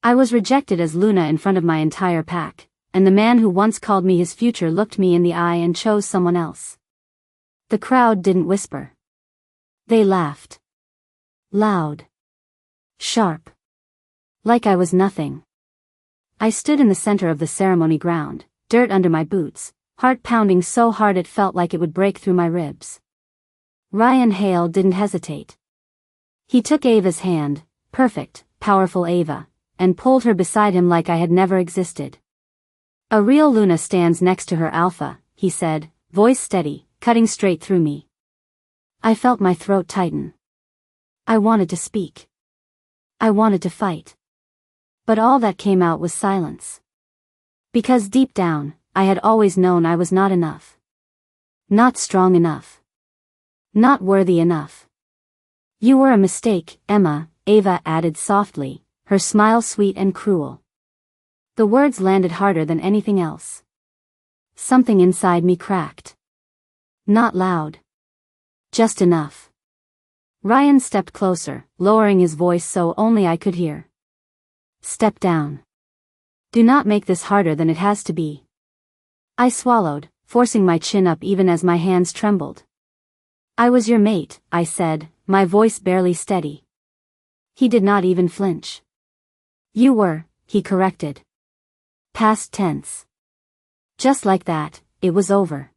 I was rejected as Luna in front of my entire pack, and the man who once called me his future looked me in the eye and chose someone else. The crowd didn't whisper. They laughed. Loud. Sharp. Like I was nothing. I stood in the center of the ceremony ground, dirt under my boots, heart pounding so hard it felt like it would break through my ribs. Ryan Hale didn't hesitate. He took Ava's hand, perfect, powerful Ava, and pulled her beside him like I had never existed. A real Luna stands next to her alpha, he said, voice steady, cutting straight through me. I felt my throat tighten. I wanted to speak. I wanted to fight. But all that came out was silence. Because deep down, I had always known I was not enough. Not strong enough. Not worthy enough. You were a mistake, Emma, Ava added softly, her smile sweet and cruel. The words landed harder than anything else. Something inside me cracked. Not loud. Just enough. Ryan stepped closer, lowering his voice so only I could hear. Step down. Do not make this harder than it has to be. I swallowed, forcing my chin up even as my hands trembled. I was your mate, I said, my voice barely steady. He did not even flinch. You were, he corrected. Past tense. Just like that, it was over.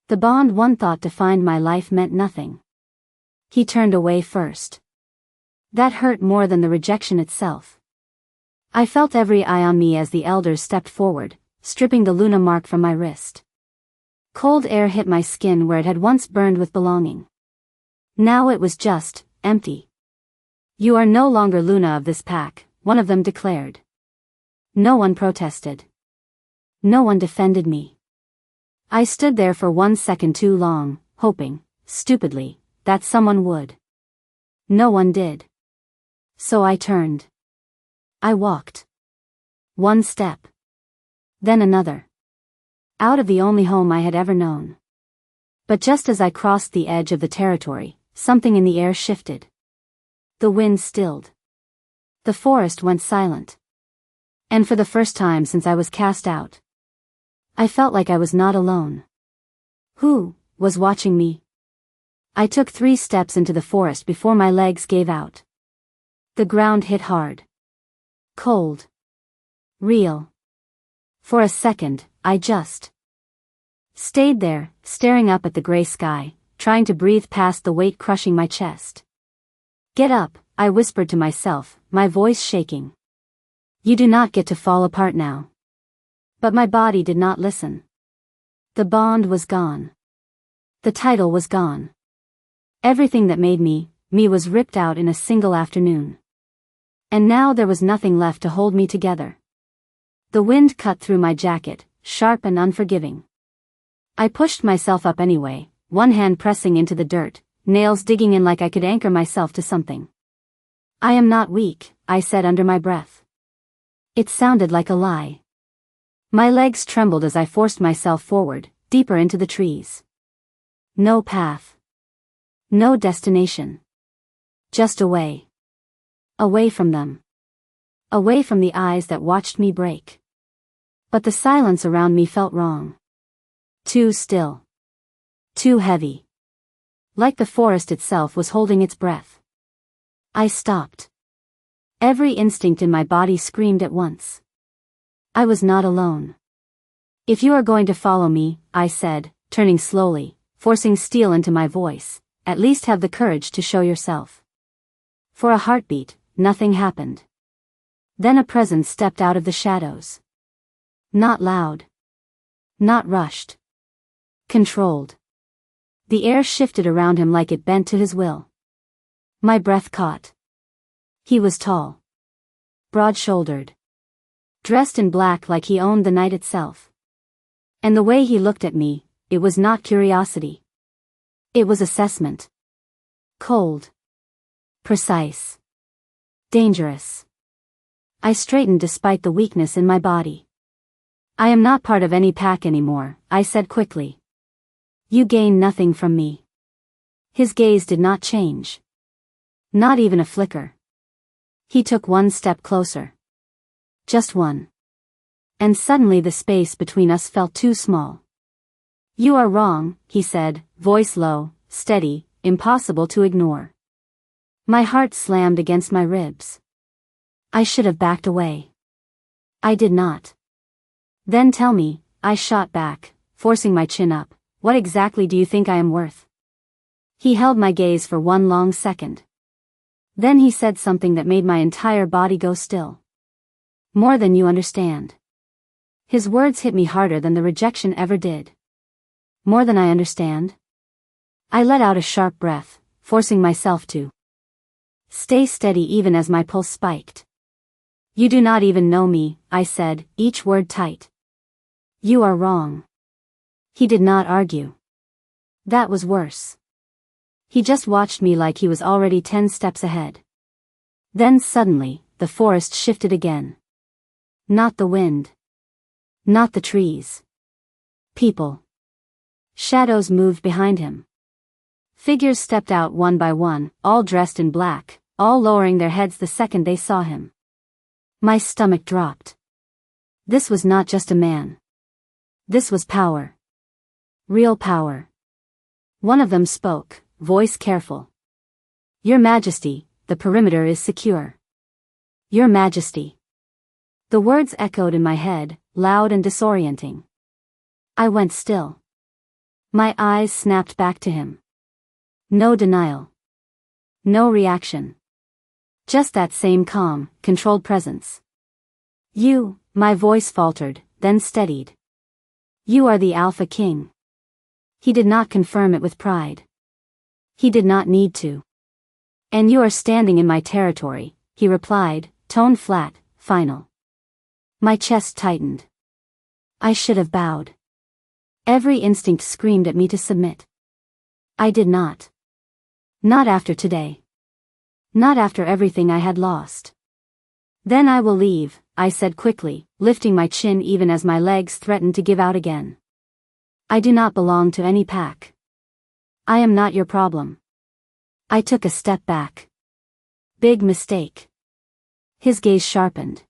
The bond one thought defined my life meant nothing. He turned away first. That hurt more than the rejection itself. I felt every eye on me as the elders stepped forward, stripping the Luna mark from my wrist. Cold air hit my skin where it had once burned with belonging. Now it was just, empty. You are no longer Luna of this pack, one of them declared. No one protested. No one defended me. I stood there for 1 second too long, hoping, stupidly, that someone would. No one did. So I turned. I walked. 1 step. Then another. Out of the only home I had ever known. But just as I crossed the edge of the territory, something in the air shifted. The wind stilled. The forest went silent. And for the first time since I was cast out, I felt like I was not alone. Who was watching me? I took 3 steps into the forest before my legs gave out. The ground hit hard. Cold. Real. For a second, I just stayed there, staring up at the gray sky, trying to breathe past the weight crushing my chest. Get up, I whispered to myself, my voice shaking. You do not get to fall apart now. But my body did not listen. The bond was gone. The title was gone. Everything that made me was ripped out in a single afternoon. And now there was nothing left to hold me together. The wind cut through my jacket, sharp and unforgiving. I pushed myself up anyway, one hand pressing into the dirt, nails digging in like I could anchor myself to something. I am not weak, I said under my breath. It sounded like a lie. My legs trembled as I forced myself forward, deeper into the trees. No path. No destination. Just away. Away from them. Away from the eyes that watched me break. But the silence around me felt wrong. Too still. Too heavy. Like the forest itself was holding its breath. I stopped. Every instinct in my body screamed at once. I was not alone. If you are going to follow me, I said, turning slowly, forcing steel into my voice, at least have the courage to show yourself. For a heartbeat, nothing happened. Then a presence stepped out of the shadows. Not loud. Not rushed. Controlled. The air shifted around him like it bent to his will. My breath caught. He was tall. Broad-shouldered. Dressed in black like he owned the night itself. And the way he looked at me, it was not curiosity. It was assessment. Cold. Precise. Dangerous. I straightened despite the weakness in my body. I am not part of any pack anymore, I said quickly. You gain nothing from me. His gaze did not change. Not even a flicker. He took 1 step closer. Just one. And suddenly the space between us felt too small. You are wrong, he said, voice low, steady, impossible to ignore. My heart slammed against my ribs. I should have backed away. I did not. Then tell me, I shot back, forcing my chin up, what exactly do you think I am worth? He held my gaze for one long second. Then he said something that made my entire body go still. More than you understand. His words hit me harder than the rejection ever did. More than I understand? I let out a sharp breath, forcing myself to stay steady even as my pulse spiked. You do not even know me, I said, each word tight. You are wrong. He did not argue. That was worse. He just watched me like he was already 10 steps ahead. Then suddenly, the forest shifted again. Not the wind. Not the trees. People. Shadows moved behind him. Figures stepped out one by one, all dressed in black, all lowering their heads the second they saw him. My stomach dropped. This was not just a man. This was power. Real power. One of them spoke, voice careful. Your Majesty, the perimeter is secure. Your Majesty. The words echoed in my head, loud and disorienting. I went still. My eyes snapped back to him. No denial. No reaction. Just that same calm, controlled presence. You, my voice faltered, then steadied. You are the Alpha King. He did not confirm it with pride. He did not need to. And you are standing in my territory, he replied, tone flat, final. My chest tightened. I should have bowed. Every instinct screamed at me to submit. I did not. Not after today. Not after everything I had lost. Then I will leave, I said quickly, lifting my chin even as my legs threatened to give out again. I do not belong to any pack. I am not your problem. I took a step back. Big mistake. His gaze sharpened.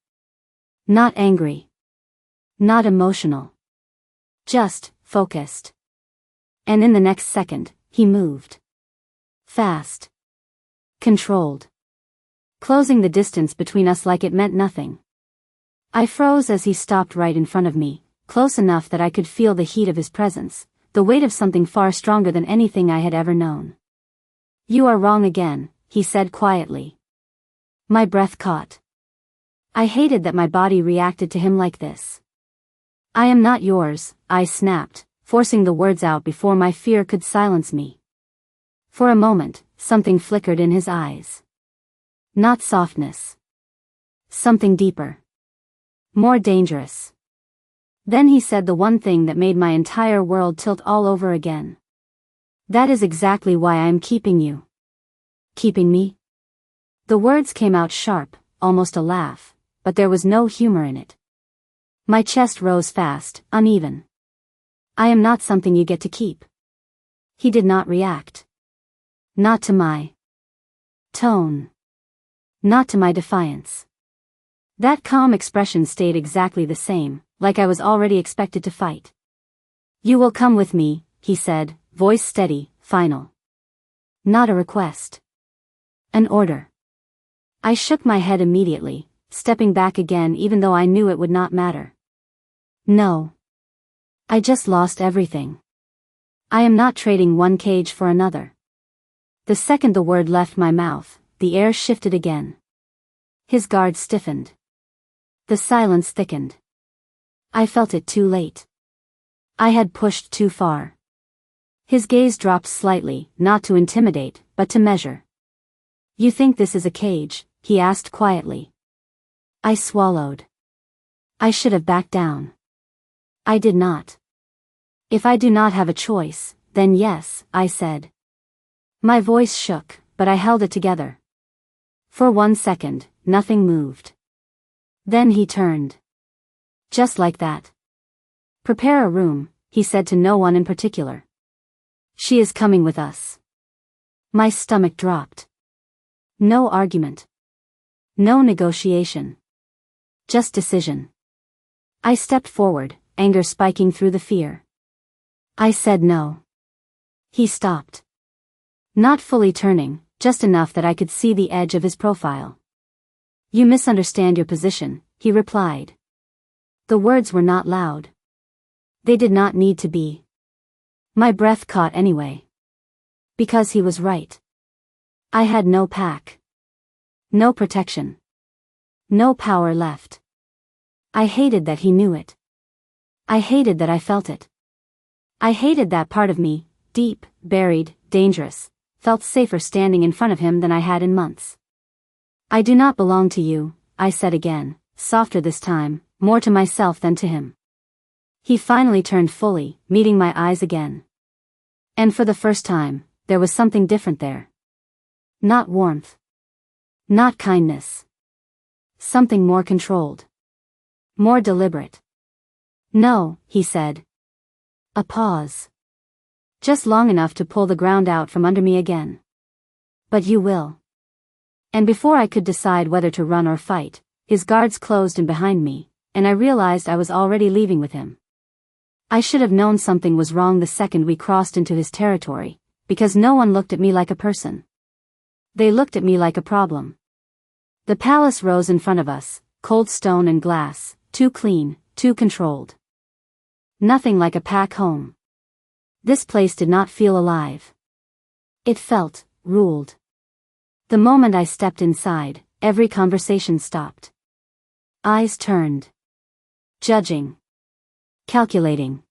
Not angry. Not emotional. Just focused. And in the next second, he moved. Fast. Controlled. Closing the distance between us like it meant nothing. I froze as he stopped right in front of me, close enough that I could feel the heat of his presence, the weight of something far stronger than anything I had ever known. You are wrong again, he said quietly. My breath caught. I hated that my body reacted to him like this. I am not yours, I snapped, forcing the words out before my fear could silence me. For a moment, something flickered in his eyes. Not softness. Something deeper. More dangerous. Then he said the one thing that made my entire world tilt all over again. That is exactly why I am keeping you. Keeping me? The words came out sharp, almost a laugh, but there was no humor in it. My chest rose fast, uneven. I am not something you get to keep. He did not react. Not to my tone. Not to my defiance. That calm expression stayed exactly the same, like I was already expected to fight. You will come with me, he said, voice steady, final. Not a request. An order. I shook my head immediately, stepping back again even though I knew it would not matter. No. I just lost everything. I am not trading one cage for another. The second the word left my mouth, the air shifted again. His guard stiffened. The silence thickened. I felt it too late. I had pushed too far. His gaze dropped slightly, not to intimidate, but to measure. You think this is a cage? He asked quietly. I swallowed. I should have backed down. I did not. If I do not have a choice, then yes, I said. My voice shook, but I held it together. For 1 second, nothing moved. Then he turned. Just like that. Prepare a room, he said to no one in particular. She is coming with us. My stomach dropped. No argument. No negotiation. Just decision. I stepped forward, anger spiking through the fear. I said no. He stopped. Not fully turning, just enough that I could see the edge of his profile. You misunderstand your position, he replied. The words were not loud. They did not need to be. My breath caught anyway. Because he was right. I had no pack. No protection. No power left. I hated that he knew it. I hated that I felt it. I hated that part of me, deep, buried, dangerous, felt safer standing in front of him than I had in months. I do not belong to you, I said again, softer this time, more to myself than to him. He finally turned fully, meeting my eyes again. And for the first time, there was something different there. Not warmth. Not kindness. Something more controlled. More deliberate. No, he said. A pause. Just long enough to pull the ground out from under me again. But you will. And before I could decide whether to run or fight, his guards closed in behind me, and I realized I was already leaving with him. I should have known something was wrong the second we crossed into his territory, because no one looked at me like a person. They looked at me like a problem. The palace rose in front of us, cold stone and glass, too clean, too controlled. Nothing like a pack home. This place did not feel alive. It felt ruled. The moment I stepped inside, every conversation stopped. Eyes turned. Judging. Calculating.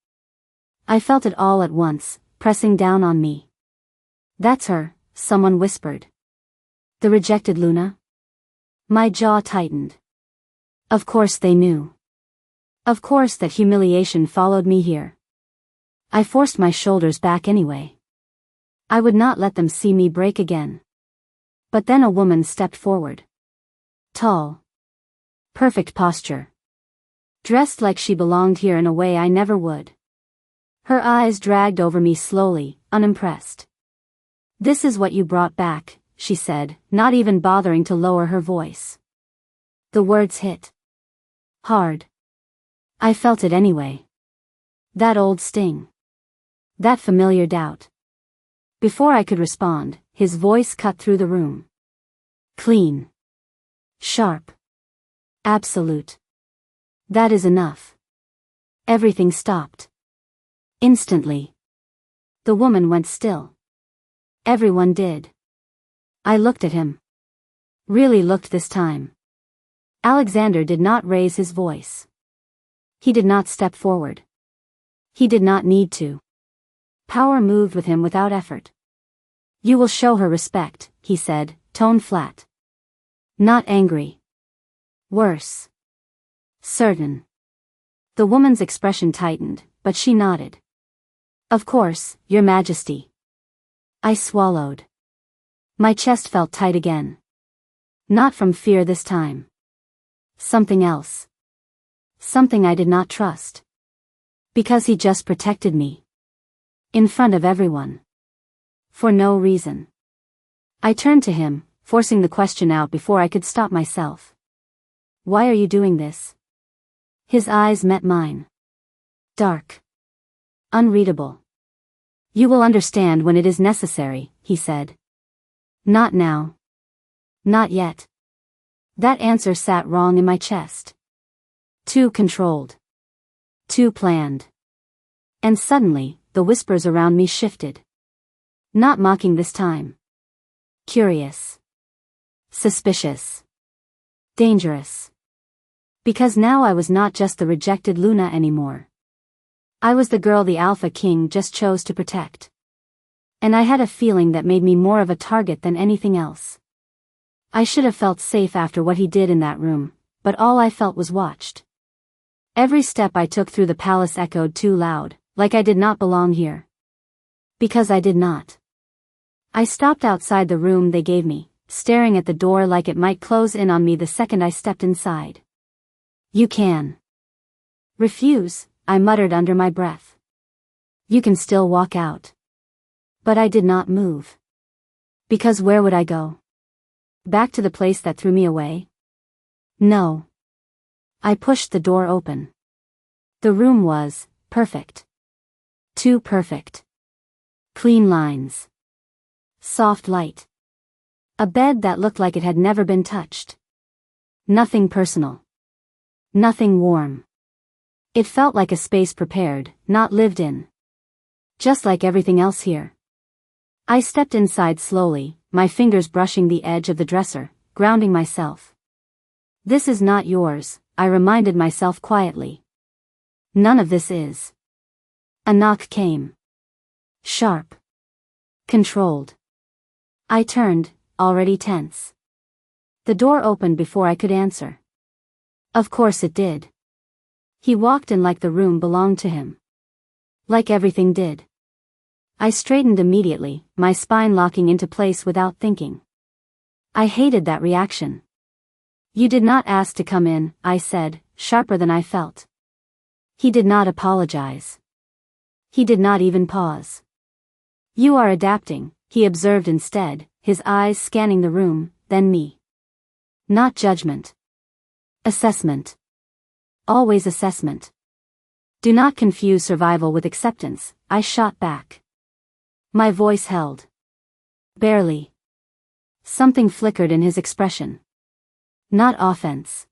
I felt it all at once, pressing down on me. That's her, someone whispered. The rejected Luna? My jaw tightened. Of course they knew. Of course that humiliation followed me here. I forced my shoulders back anyway. I would not let them see me break again. But then a woman stepped forward. Tall. Perfect posture. Dressed like she belonged here in a way I never would. Her eyes dragged over me slowly, unimpressed. This is what you brought back, she said, not even bothering to lower her voice. The words hit. Hard. I felt it anyway. That old sting. That familiar doubt. Before I could respond, his voice cut through the room. Clean. Sharp. Absolute. That is enough. Everything stopped. Instantly. The woman went still. Everyone did. I looked at him. Really looked this time. Alexander did not raise his voice. He did not step forward. He did not need to. Power moved with him without effort. You will show her respect, he said, tone flat. Not angry. Worse. Certain. The woman's expression tightened, but she nodded. Of course, Your Majesty. I swallowed. My chest felt tight again. Not from fear this time. Something else. Something I did not trust. Because he just protected me. In front of everyone. For no reason. I turned to him, forcing the question out before I could stop myself. Why are you doing this? His eyes met mine. Dark. Unreadable. You will understand when it is necessary, he said. Not now. Not yet. That answer sat wrong in my chest. Too controlled. Too planned. And suddenly, the whispers around me shifted. Not mocking this time. Curious. Suspicious. Dangerous. Because now I was not just the rejected Luna anymore. I was the girl the Alpha King just chose to protect. And I had a feeling that made me more of a target than anything else. I should have felt safe after what he did in that room, but all I felt was watched. Every step I took through the palace echoed too loud, like I did not belong here. Because I did not. I stopped outside the room they gave me, staring at the door like it might close in on me the second I stepped inside. You can. Refuse, I muttered under my breath. You can still walk out. But I did not move. Because where would I go? Back to the place that threw me away? No. I pushed the door open. The room was perfect. Too perfect. Clean lines. Soft light. A bed that looked like it had never been touched. Nothing personal. Nothing warm. It felt like a space prepared, not lived in. Just like everything else here. I stepped inside slowly, my fingers brushing the edge of the dresser, grounding myself. This is not yours, I reminded myself quietly. None of this is. A knock came. Sharp. Controlled. I turned, already tense. The door opened before I could answer. Of course it did. He walked in like the room belonged to him. Like everything did. I straightened immediately, my spine locking into place without thinking. I hated that reaction. You did not ask to come in, I said, sharper than I felt. He did not apologize. He did not even pause. You are adapting, he observed instead, his eyes scanning the room, then me. Not judgment. Assessment. Always assessment. Do not confuse survival with acceptance, I shot back. My voice held. Barely. Something flickered in his expression. Not offense.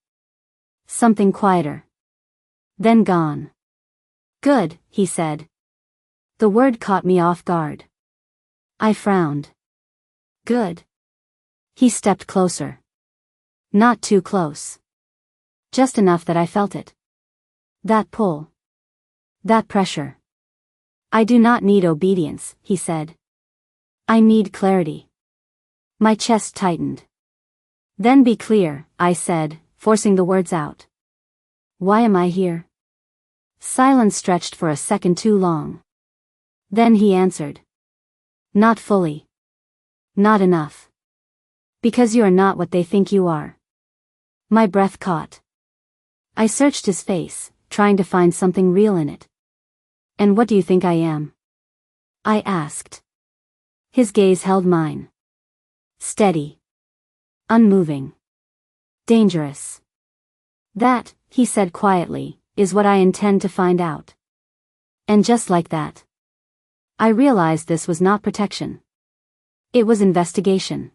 Something quieter. Then gone. Good, he said. The word caught me off guard. I frowned. Good. He stepped closer. Not too close. Just enough that I felt it. That pull. That pressure. I do not need obedience, he said. I need clarity. My chest tightened. Then be clear, I said, forcing the words out. Why am I here? Silence stretched for a second too long. Then he answered. Not fully. Not enough. Because you are not what they think you are. My breath caught. I searched his face, trying to find something real in it. And what do you think I am? I asked. His gaze held mine. Steady. Unmoving. Dangerous. That, he said quietly, is what I intend to find out. And just like that. I realized this was not protection. It was investigation.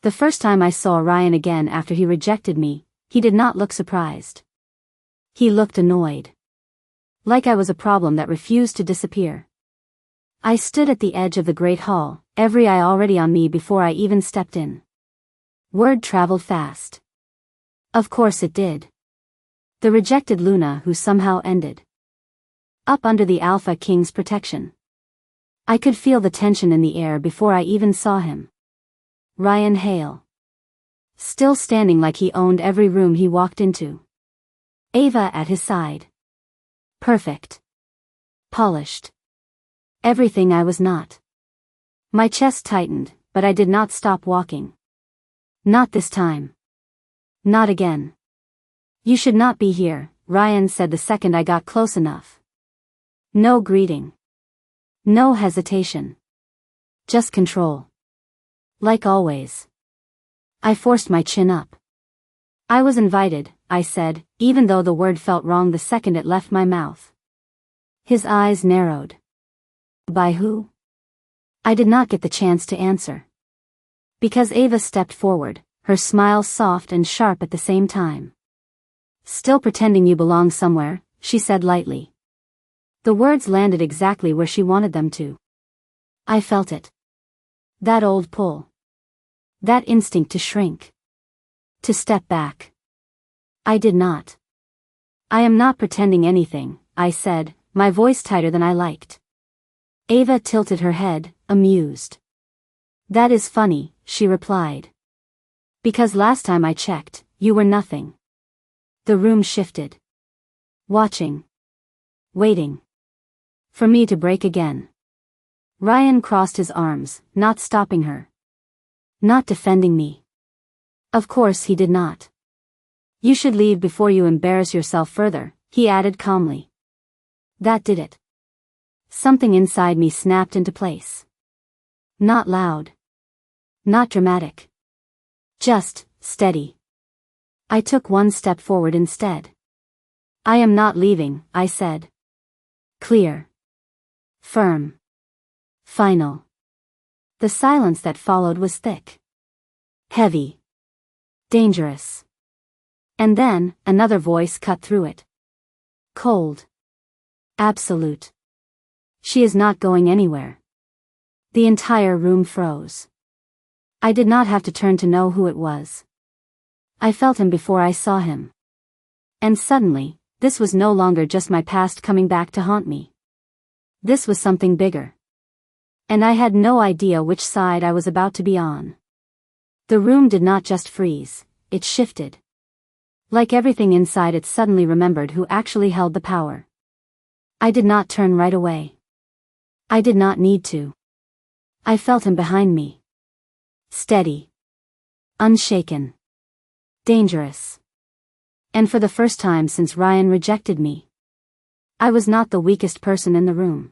The first time I saw Ryan again after he rejected me, he did not look surprised. He looked annoyed. Like I was a problem that refused to disappear. I stood at the edge of the great hall, every eye already on me before I even stepped in. Word traveled fast. Of course it did. The rejected Luna who somehow ended up under the Alpha King's protection. I could feel the tension in the air before I even saw him. Ryan Hale. Still standing like he owned every room he walked into. Ava at his side. Perfect. Polished. Everything I was not. My chest tightened, but I did not stop walking. Not this time. Not again. You should not be here, Ryan said the second I got close enough. No greeting. No hesitation. Just control. Like always. I forced my chin up. I was invited, I said, even though the word felt wrong the second it left my mouth. His eyes narrowed. By who? I did not get the chance to answer. Because Ava stepped forward, her smile soft and sharp at the same time. Still pretending you belong somewhere, she said lightly. The words landed exactly where she wanted them to. I felt it. That old pull. That instinct to shrink. To step back. I did not. I am not pretending anything, I said, my voice tighter than I liked. Ava tilted her head, amused. That is funny, she replied. Because last time I checked, you were nothing. The room shifted. Watching. Waiting. For me to break again. Ryan crossed his arms, not stopping her. Not defending me. Of course he did not. You should leave before you embarrass yourself further, he added calmly. That did it. Something inside me snapped into place. Not loud. Not dramatic. Just, steady. I took one step forward instead. I am not leaving, I said. Clear. Firm. Final. The silence that followed was thick. Heavy. Dangerous. And then, another voice cut through it. Cold. Absolute. She is not going anywhere. The entire room froze. I did not have to turn to know who it was. I felt him before I saw him. And suddenly, this was no longer just my past coming back to haunt me. This was something bigger. And I had no idea which side I was about to be on. The room did not just freeze, it shifted. Like everything inside, it suddenly remembered who actually held the power. I did not turn right away. I did not need to. I felt him behind me. Steady. Unshaken. Dangerous. And for the first time since Ryan rejected me, I was not the weakest person in the room.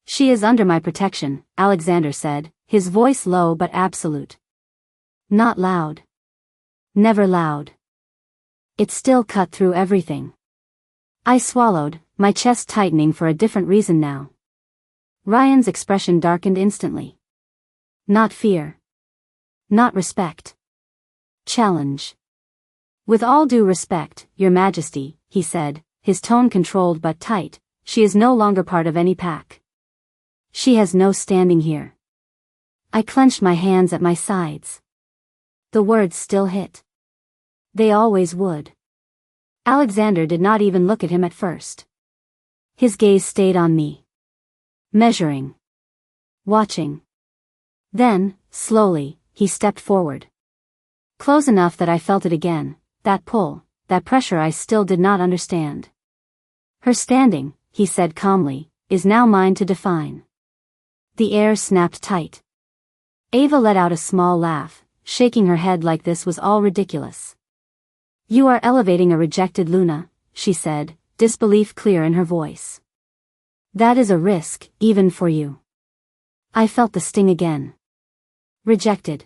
She is under my protection, Alexander said, his voice low but absolute. Not loud. Never loud. It still cut through everything. I swallowed, my chest tightening for a different reason now. Ryan's expression darkened instantly. Not fear. Not respect. Challenge. With all due respect, Your Majesty, he said, his tone controlled but tight, she is no longer part of any pack. She has no standing here. I clenched my hands at my sides. The words still hit. They always would. Alexander did not even look at him at first. His gaze stayed on me. Measuring. Watching. Then, slowly, he stepped forward. Close enough that I felt it again, that pull, that pressure I still did not understand. Her standing, he said calmly, is now mine to define. The air snapped tight. Ava let out a small laugh, shaking her head like this was all ridiculous. You are elevating a rejected Luna, she said, disbelief clear in her voice. That is a risk, even for you. I felt the sting again. Rejected.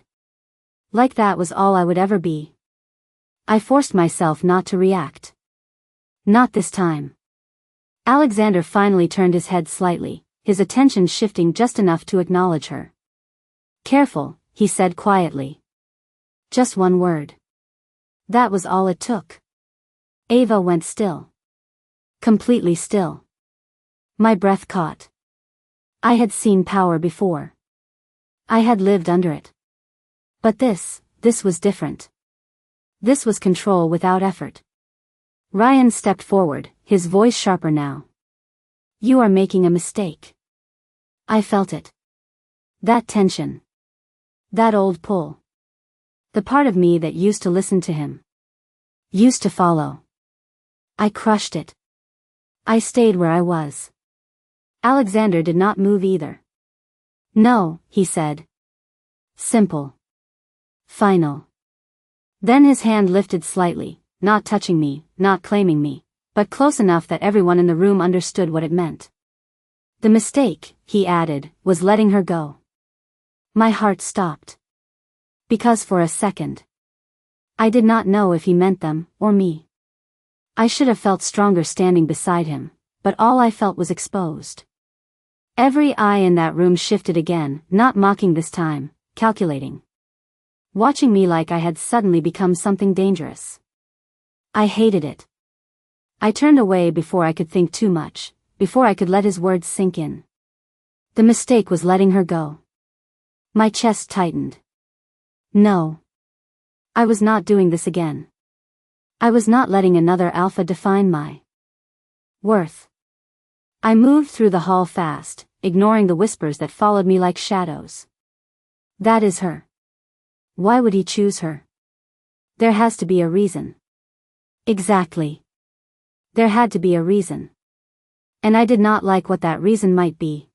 Like that was all I would ever be. I forced myself not to react. Not this time. Alexander finally turned his head slightly, his attention shifting just enough to acknowledge her. Careful, he said quietly. Just one word. That was all it took. Ava went still. Completely still. My breath caught. I had seen power before. I had lived under it. But this was different. This was control without effort. Ryan stepped forward, his voice sharper now. You are making a mistake. I felt it. That tension. That old pull. The part of me that used to listen to him. Used to follow. I crushed it. I stayed where I was. Alexander did not move either. No, he said. Simple. Final. Then his hand lifted slightly, not touching me, not claiming me, but close enough that everyone in the room understood what it meant. The mistake, he added, was letting her go. My heart stopped. Because for a second, I did not know if he meant them, or me. I should have felt stronger standing beside him, but all I felt was exposed. Every eye in that room shifted again, not mocking this time, calculating. Watching me like I had suddenly become something dangerous. I hated it. I turned away before I could think too much, before I could let his words sink in. The mistake was letting her go. My chest tightened. No. I was not doing this again. I was not letting another alpha define my worth. I moved through the hall fast, ignoring the whispers that followed me like shadows. That is her. Why would he choose her? There has to be a reason. Exactly. There had to be a reason. And I did not like what that reason might be.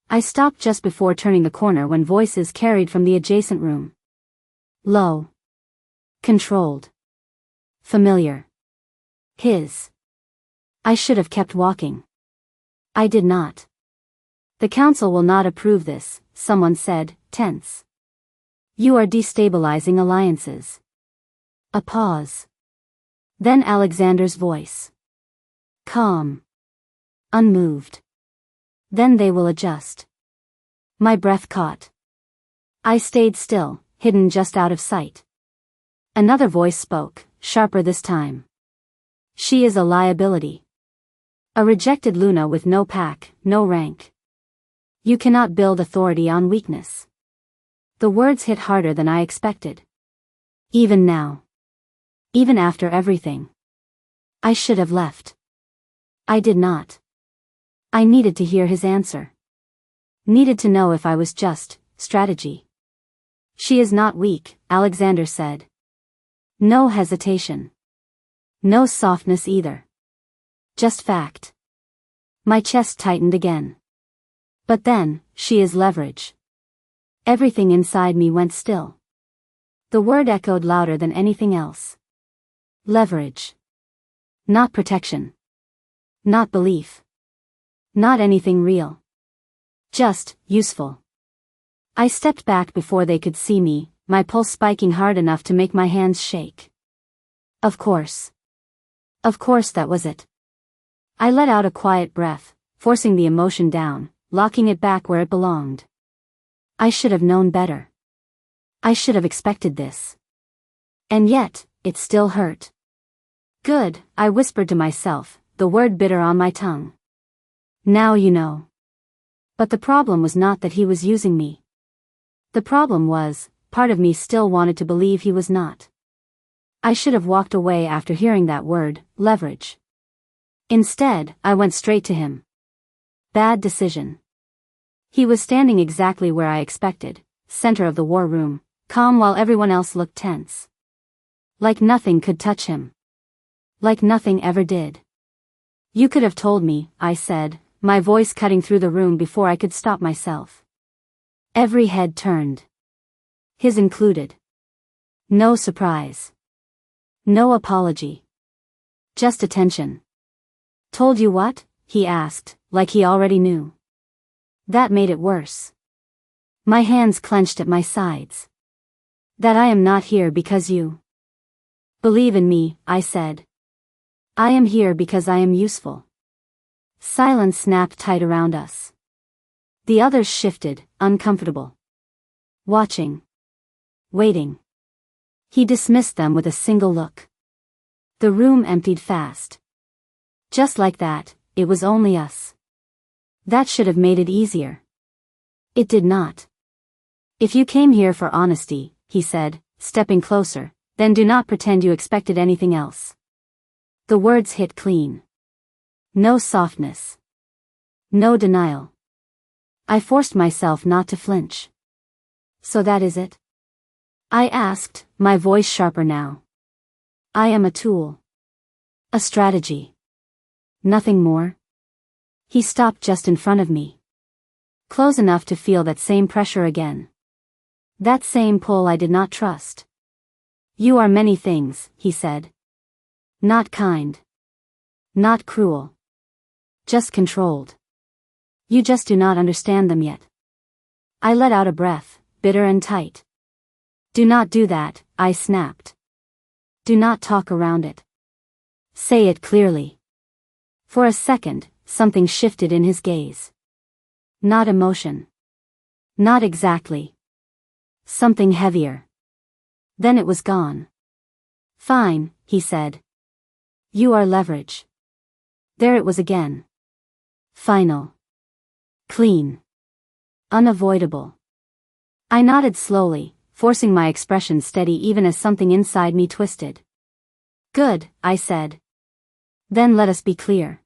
I stopped just before turning the corner when voices carried from the adjacent room. Low. Controlled. Familiar. His. I should have kept walking. I did not. The council will not approve this, someone said, tense. You are destabilizing alliances. A pause. Then Alexander's voice. Calm. Unmoved. Then they will adjust. My breath caught. I stayed still, hidden just out of sight. Another voice spoke, sharper this time. She is a liability. A rejected Luna with no pack, no rank. You cannot build authority on weakness. The words hit harder than I expected. Even now. Even after everything. I should have left. I did not. I needed to hear his answer. Needed to know if I was just strategy. She is not weak, Alexander said. No hesitation. No softness either. Just fact. My chest tightened again. But then, she is leverage. Everything inside me went still. The word echoed louder than anything else. Leverage. Not protection. Not belief. Not anything real. Just useful. I stepped back before they could see me, my pulse spiking hard enough to make my hands shake. Of course. Of course that was it. I let out a quiet breath, forcing the emotion down, locking it back where it belonged. I should have known better. I should have expected this. And yet, it still hurt. Good, I whispered to myself, the word bitter on my tongue. Now you know. But the problem was not that he was using me. The problem was, part of me still wanted to believe he was not. I should have walked away after hearing that word, leverage. Instead, I went straight to him. Bad decision. He was standing exactly where I expected, center of the war room, calm while everyone else looked tense. Like nothing could touch him. Like nothing ever did. You could have told me, I said, my voice cutting through the room before I could stop myself. Every head turned. His included. No surprise. No apology. Just attention. Told you what? He asked, like he already knew. That made it worse. My hands clenched at my sides. That I am not here because you believe in me, I said. I am here because I am useful. Silence snapped tight around us. The others shifted, uncomfortable. Watching. Waiting. He dismissed them with a single look. The room emptied fast. Just like that, it was only us. That should have made it easier. It did not. If you came here for honesty, he said, stepping closer, then do not pretend you expected anything else. The words hit clean. No softness. No denial. I forced myself not to flinch. So that is it? I asked, my voice sharper now. I am a tool. A strategy. Nothing more. He stopped just in front of me. Close enough to feel that same pressure again. That same pull I did not trust. You are many things, he said. Not kind. Not cruel. Just controlled. You just do not understand them yet. I let out a breath, bitter and tight. Do not do that, I snapped. Do not talk around it. Say it clearly. For a second, something shifted in his gaze. Not emotion. Not exactly. Something heavier. Then it was gone. Fine, he said. You are leverage. There it was again. Final. Clean. Unavoidable. I nodded slowly, forcing my expression steady even as something inside me twisted. Good, I said. Then let us be clear.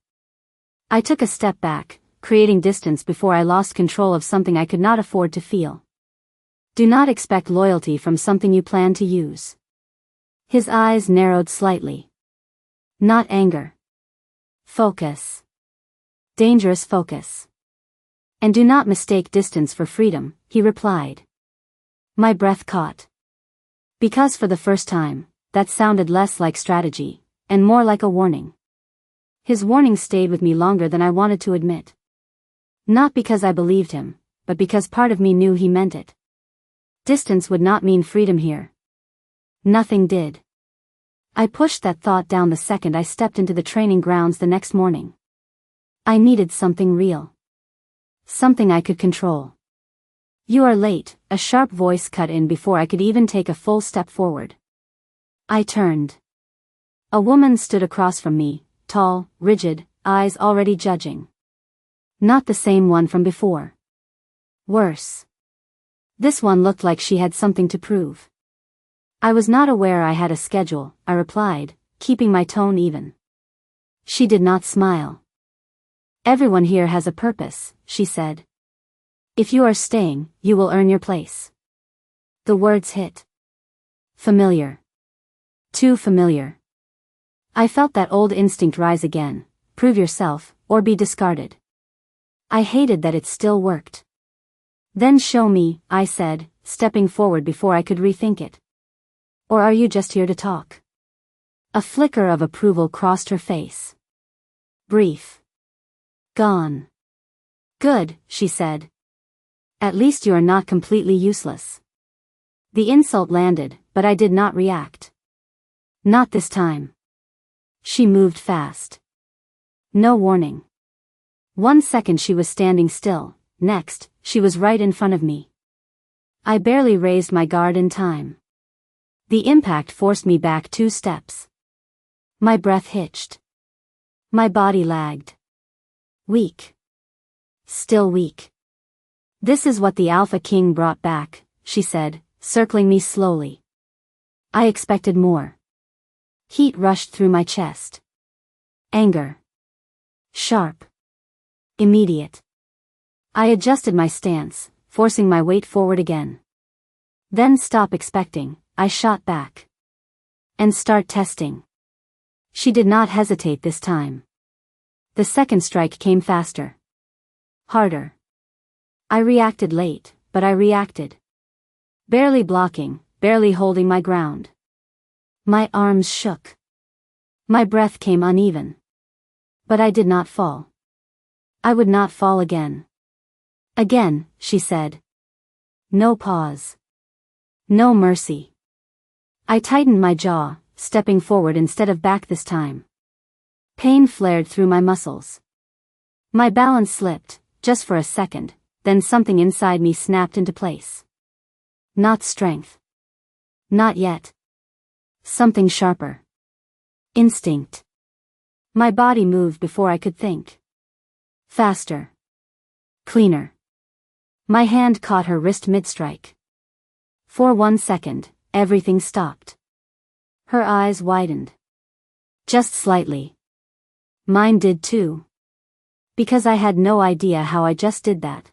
I took a step back, creating distance before I lost control of something I could not afford to feel. Do not expect loyalty from something you plan to use. His eyes narrowed slightly. Not anger. Focus. Dangerous focus. And do not mistake distance for freedom, he replied. My breath caught. Because for the first time, that sounded less like strategy, and more like a warning. His warning stayed with me longer than I wanted to admit. Not because I believed him, but because part of me knew he meant it. Distance would not mean freedom here. Nothing did. I pushed that thought down the second I stepped into the training grounds the next morning. I needed something real. Something I could control. "You are late," a sharp voice cut in before I could even take a full step forward. I turned. A woman stood across from me, tall, rigid, eyes already judging. Not the same one from before. Worse. This one looked like she had something to prove. "I was not aware I had a schedule," I replied, keeping my tone even. She did not smile. "Everyone here has a purpose," she said. "If you are staying, you will earn your place." The words hit. Familiar. Too familiar. I felt that old instinct rise again: prove yourself, or be discarded. I hated that it still worked. "Then show me," I said, stepping forward before I could rethink it. "Or are you just here to talk?" A flicker of approval crossed her face. Brief. "Gone." "Good," she said. "At least you are not completely useless." The insult landed, but I did not react. Not this time. She moved fast. No warning. 1 second she was standing still, next, she was right in front of me. I barely raised my guard in time. The impact forced me back 2 steps. My breath hitched. My body lagged. Weak. Still weak. "This is what the Alpha King brought back," she said, circling me slowly. I expected more. Heat rushed through my chest. Anger. Sharp. Immediate. I adjusted my stance, forcing my weight forward again. "Then stop expecting," I shot back. "And start testing." She did not hesitate this time. The second strike came faster. Harder. I reacted late, but I reacted. Barely blocking, barely holding my ground. My arms shook. My breath came uneven. But I did not fall. I would not fall again. "Again," she said. No pause. No mercy. I tightened my jaw, stepping forward instead of back this time. Pain flared through my muscles. My balance slipped, just for a second, then something inside me snapped into place. Not strength. Not yet. Something sharper. Instinct. My body moved before I could think. Faster. Cleaner. My hand caught her wrist mid-strike. For 1 second, everything stopped. Her eyes widened. Just slightly. Mine did too. Because I had no idea how I just did that.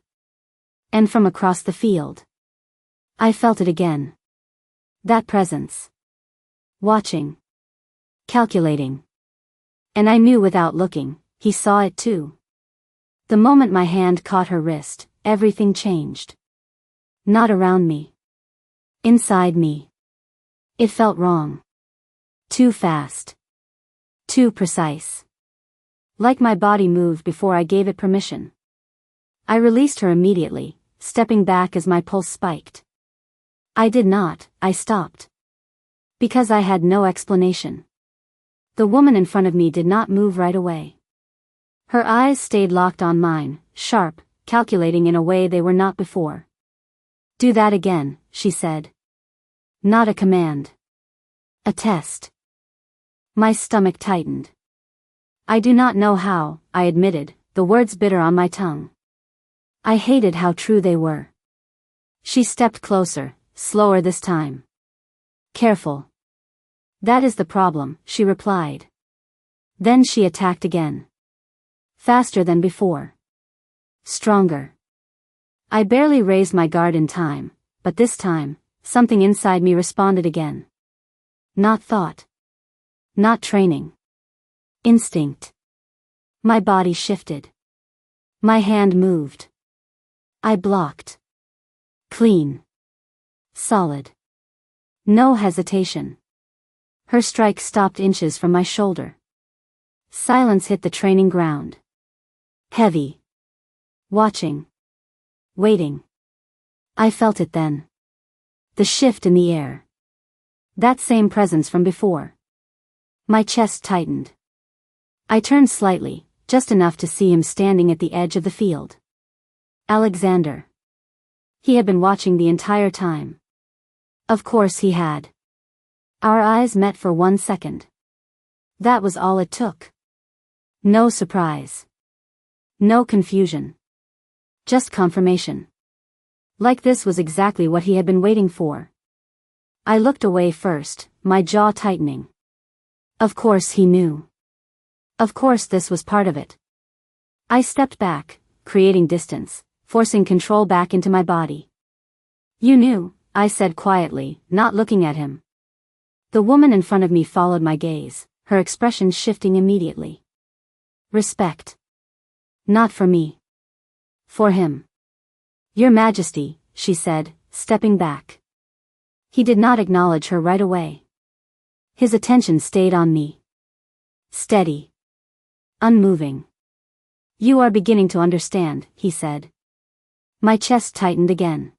And from across the field, I felt it again. That presence. Watching. Calculating. And I knew without looking, he saw it too. The moment my hand caught her wrist, everything changed. Not around me. Inside me. It felt wrong. Too fast. Too precise. Like my body moved before I gave it permission. I released her immediately, stepping back as my pulse spiked. I did not, I stopped. Because I had no explanation. The woman in front of me did not move right away. Her eyes stayed locked on mine, sharp, calculating in a way they were not before. "Do that again," she said. Not a command. A test. My stomach tightened. I do not know how, I admitted, the words bitter on my tongue. I hated how true they were. She stepped closer, slower this time. "Careful." "That is the problem," she replied. Then she attacked again. Faster than before. Stronger. I barely raised my guard in time, but this time, something inside me responded again. Not thought. Not training. Instinct. My body shifted. My hand moved. I blocked. Clean. Solid. No hesitation. Her strike stopped inches from my shoulder. Silence hit the training ground. Heavy. Watching. Waiting. I felt it then. The shift in the air. That same presence from before. My chest tightened. I turned slightly, just enough to see him standing at the edge of the field. Alexander. He had been watching the entire time. Of course he had. Our eyes met for 1 second. That was all it took. No surprise. No confusion. Just confirmation. Like this was exactly what he had been waiting for. I looked away first, my jaw tightening. Of course he knew. Of course this was part of it. I stepped back, creating distance, forcing control back into my body. You knew, I said quietly, not looking at him. The woman in front of me followed my gaze, her expression shifting immediately. Respect. Not for me. For him. Your Majesty, she said, stepping back. He did not acknowledge her right away. His attention stayed on me. Steady. Unmoving. You are beginning to understand, he said. My chest tightened again.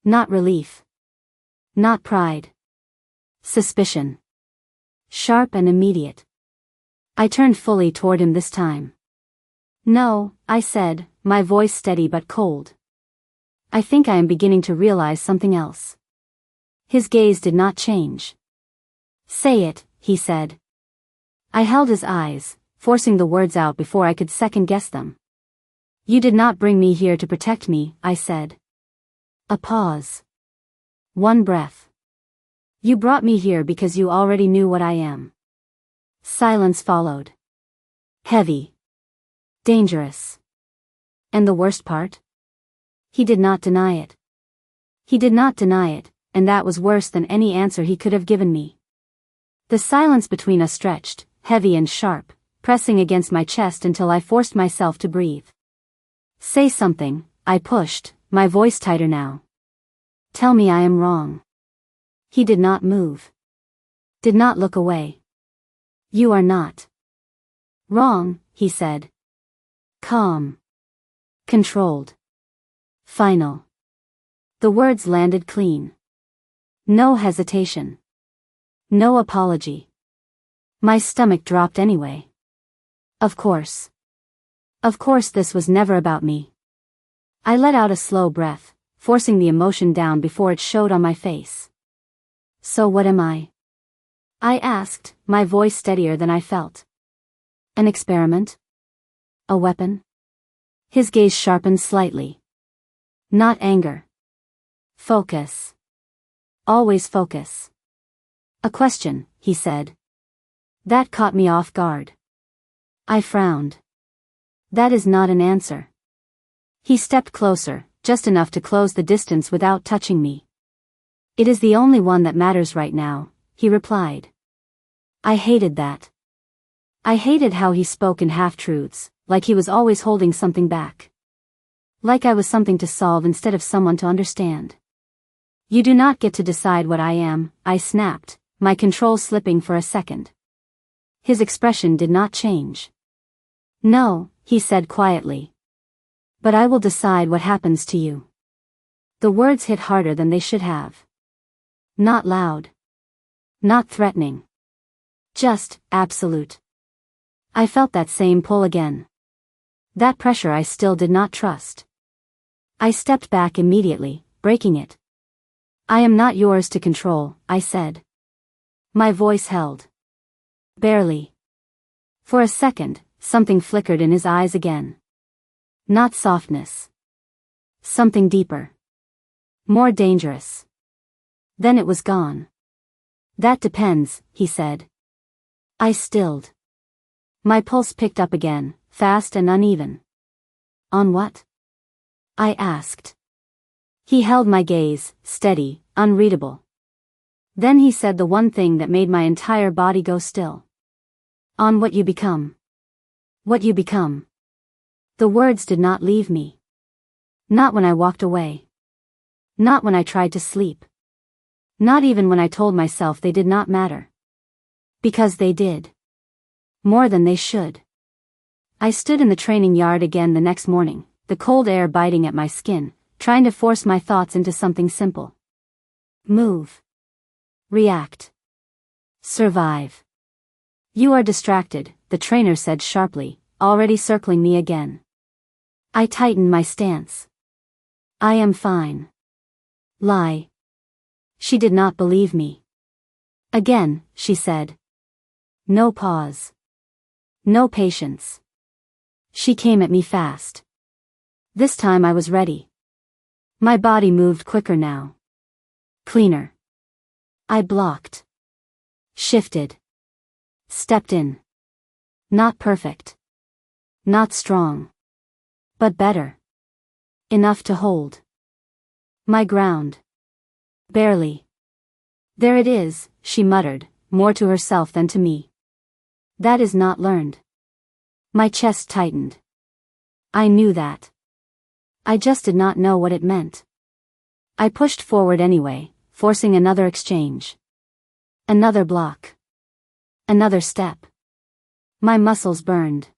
Not relief. Not pride. Suspicion. Sharp and immediate. I turned fully toward him this time. No, I said, my voice steady but cold. I think I am beginning to realize something else. His gaze did not change. Say it, he said. I held his eyes, forcing the words out before I could second-guess them. You did not bring me here to protect me, I said. A pause. One breath. You brought me here because you already knew what I am. Silence followed. Heavy. Dangerous. And the worst part? He did not deny it. He did not deny it, and that was worse than any answer he could have given me. The silence between us stretched, heavy and sharp, pressing against my chest until I forced myself to breathe. Say something, I pushed, my voice tighter now. Tell me I am wrong. He did not move. Did not look away. You are not. Wrong, he said. Calm. Controlled. Final. The words landed clean. No hesitation. No apology. My stomach dropped anyway. Of course. Of course this was never about me. I let out a slow breath, forcing the emotion down before it showed on my face. So what am I? I asked, my voice steadier than I felt. An experiment? A weapon? His gaze sharpened slightly. Not anger. Focus. Always focus. A question, he said. That caught me off guard. I frowned. That is not an answer. He stepped closer, just enough to close the distance without touching me. It is the only one that matters right now, he replied. I hated that. I hated how he spoke in half-truths, like he was always holding something back. Like I was something to solve instead of someone to understand. You do not get to decide what I am, I snapped, my control slipping for a second. His expression did not change. No, he said quietly. But I will decide what happens to you. The words hit harder than they should have. Not loud. Not threatening. Just, absolute. I felt that same pull again. That pressure I still did not trust. I stepped back immediately, breaking it. I am not yours to control, I said. My voice held. Barely. For a second, something flickered in his eyes again. Not softness. Something deeper. More dangerous. Then it was gone. That depends, he said. I stilled. My pulse picked up again, fast and uneven. On what? I asked. He held my gaze, steady, unreadable. Then he said the one thing that made my entire body go still. On what you become. What you become. The words did not leave me. Not when I walked away. Not when I tried to sleep. Not even when I told myself they did not matter. Because they did. More than they should. I stood in the training yard again the next morning, the cold air biting at my skin, trying to force my thoughts into something simple. Move. React. Survive. You are distracted, the trainer said sharply, already circling me again. I tightened my stance. I am fine. Lie. She did not believe me. Again, she said. No pause. No patience. She came at me fast. This time I was ready. My body moved quicker now. Cleaner. I blocked. Shifted. Stepped in. Not perfect. Not strong. But better. Enough to hold my ground. Barely. There it is, she muttered, more to herself than to me. That is not learned. My chest tightened. I knew that. I just did not know what it meant. I pushed forward anyway, forcing another exchange. Another block. Another step. My muscles burned.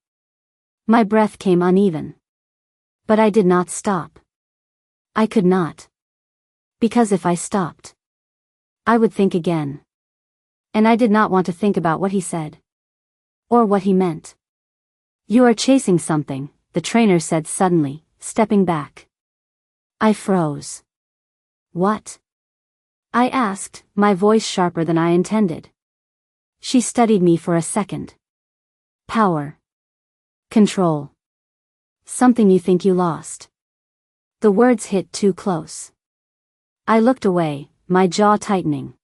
My breath came uneven. But I did not stop. I could not. Because if I stopped, I would think again. And I did not want to think about what he said. Or what he meant. You are chasing something, the trainer said suddenly, stepping back. I froze. What? I asked, my voice sharper than I intended. She studied me for a second. Power. Control. Something you think you lost. The words hit too close. I looked away, my jaw tightening.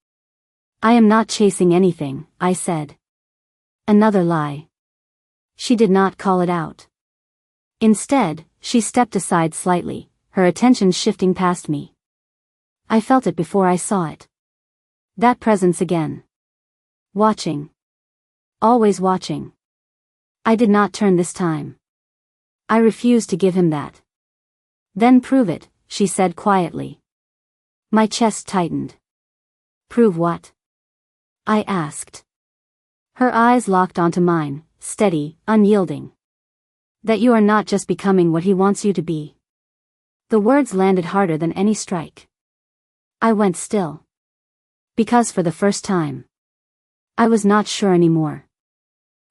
I am not chasing anything, I said. Another lie. She did not call it out. Instead, she stepped aside slightly, her attention shifting past me. I felt it before I saw it. That presence again. Watching. Always watching. I did not turn this time. I refused to give him that. Then prove it, she said quietly. My chest tightened. Prove what? I asked. Her eyes locked onto mine, steady, unyielding. That you are not just becoming what he wants you to be. The words landed harder than any strike. I went still. Because for the first time, I was not sure anymore.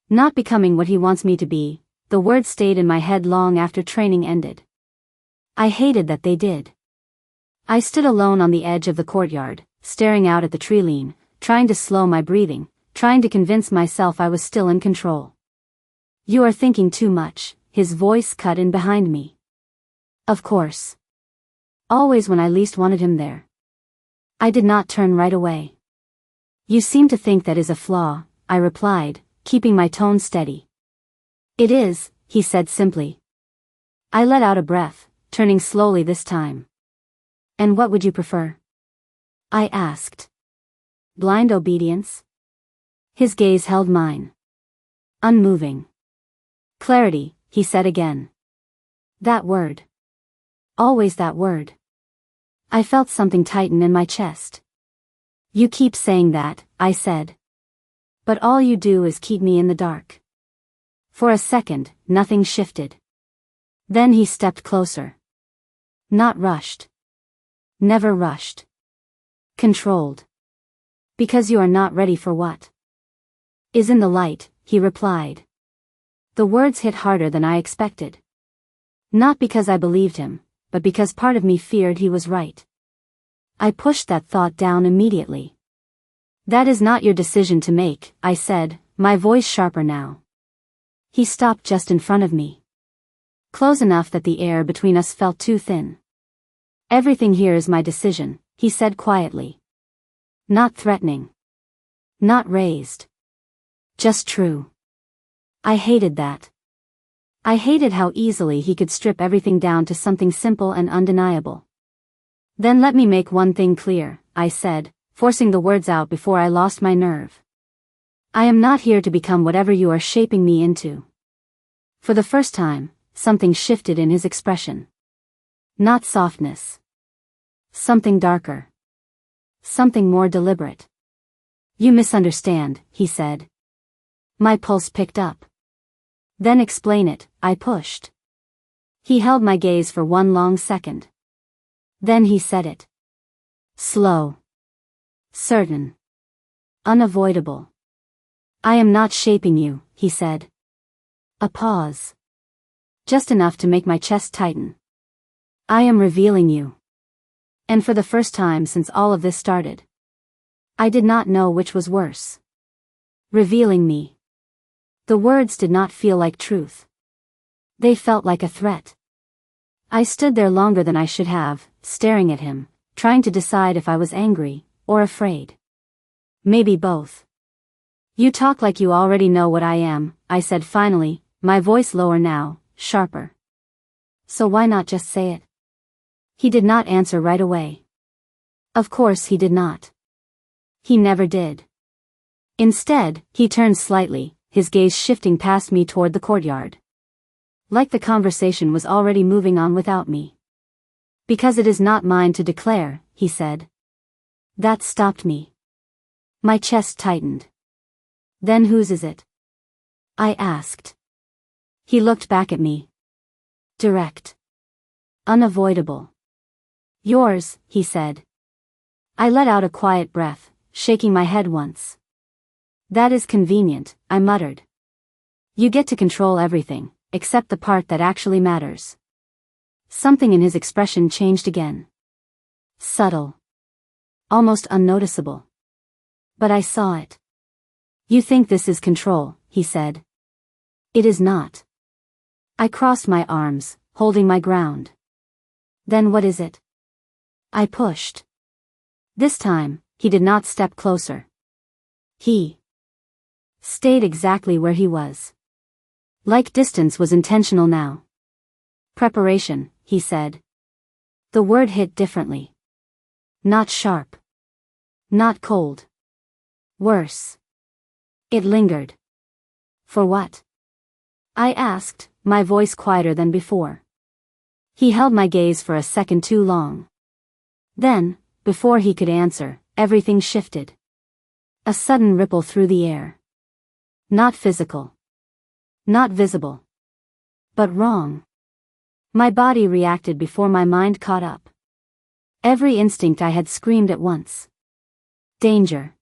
Not becoming what he wants me to be, the words stayed in my head long after training ended. I hated that they did. I stood alone on the edge of the courtyard, staring out at the tree line, trying to slow my breathing, trying to convince myself I was still in control. You are thinking too much, his voice cut in behind me. Of course. Always when I least wanted him there. I did not turn right away. You seem to think that is a flaw, I replied, keeping my tone steady. It is, he said simply. I let out a breath, turning slowly this time. And what would you prefer? I asked. Blind obedience? His gaze held mine. Unmoving. Clarity, he said again. That word. Always that word. I felt something tighten in my chest. You keep saying that, I said. But all you do is keep me in the dark. For a second, nothing shifted. Then he stepped closer. Not rushed. Never rushed. Controlled. Because you are not ready for what is in the light, he replied. The words hit harder than I expected. Not because I believed him, but because part of me feared he was right. I pushed that thought down immediately. That is not your decision to make, I said, my voice sharper now. He stopped just in front of me. Close enough that the air between us felt too thin. Everything here is my decision, he said quietly. Not threatening. Not raised. Just true. I hated that. I hated how easily he could strip everything down to something simple and undeniable. Then let me make one thing clear, I said, forcing the words out before I lost my nerve. I am not here to become whatever you are shaping me into. For the first time, something shifted in his expression. Not softness. Something darker. Something more deliberate. You misunderstand, he said. My pulse picked up. Then explain it, I pushed. He held my gaze for one long second. Then he said it. Slow. Certain. Unavoidable. I am not shaping you, he said. A pause. Just enough to make my chest tighten. I am revealing you. And for the first time since all of this started, I did not know which was worse. Revealing me. The words did not feel like truth. They felt like a threat. I stood there longer than I should have, staring at him, trying to decide if I was angry or afraid. Maybe both. You talk like you already know what I am, I said finally, my voice lower now, sharper. So why not just say it? He did not answer right away. Of course he did not. He never did. Instead, he turned slightly, his gaze shifting past me toward the courtyard. Like the conversation was already moving on without me. Because it is not mine to declare, he said. That stopped me. My chest tightened. Then whose is it? I asked. He looked back at me. Direct. Unavoidable. Yours, he said. I let out a quiet breath, shaking my head once. That is convenient, I muttered. You get to control everything, except the part that actually matters. Something in his expression changed again. Subtle. Almost unnoticeable. But I saw it. You think this is control, he said. It is not. I crossed my arms, holding my ground. Then what is it? I pushed. This time, he did not step closer. He stayed exactly where he was. Like distance was intentional now. Preparation, he said. The word hit differently. Not sharp. Not cold. Worse. It lingered. For what? I asked, my voice quieter than before. He held my gaze for a second too long. Then, before he could answer, everything shifted. A sudden ripple through the air. Not physical. Not visible. But wrong. My body reacted before my mind caught up. Every instinct I had screamed at once. Danger.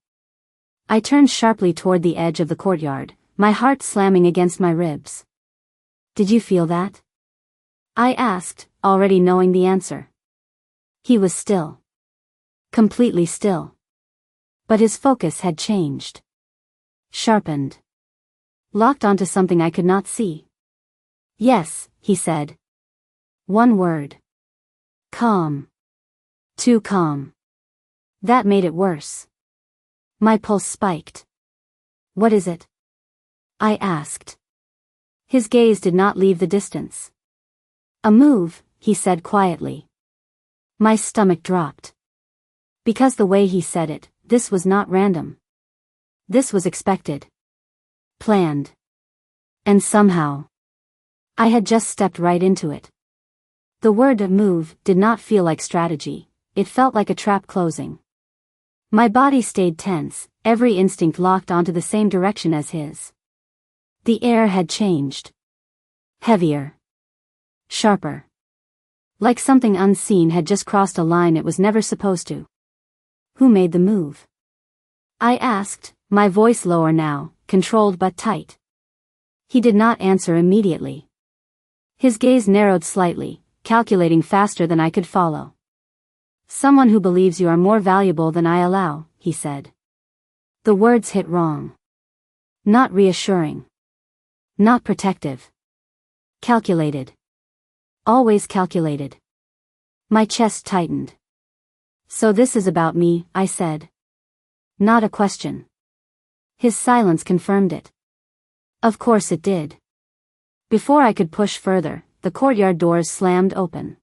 I turned sharply toward the edge of the courtyard, my heart slamming against my ribs. Did you feel that? I asked, already knowing the answer. He was still. Completely still. But his focus had changed. Sharpened. Locked onto something I could not see. Yes, he said. One word. Calm. Too calm. That made it worse. My pulse spiked. What is it? I asked. His gaze did not leave the distance. A move, he said quietly. My stomach dropped. Because the way he said it, this was not random. This was expected. Planned. And somehow, I had just stepped right into it. The word move did not feel like strategy, it felt like a trap closing. My body stayed tense, every instinct locked onto the same direction as his. The air had changed. Heavier. Sharper. Like something unseen had just crossed a line it was never supposed to. Who made the move? I asked, my voice lower now, controlled but tight. He did not answer immediately. His gaze narrowed slightly, calculating faster than I could follow. Someone who believes you are more valuable than I allow, he said. The words hit wrong. Not reassuring. Not protective. Calculated. Always calculated. My chest tightened. So this is about me, I said. Not a question. His silence confirmed it. Of course it did. Before I could push further, the courtyard doors slammed open.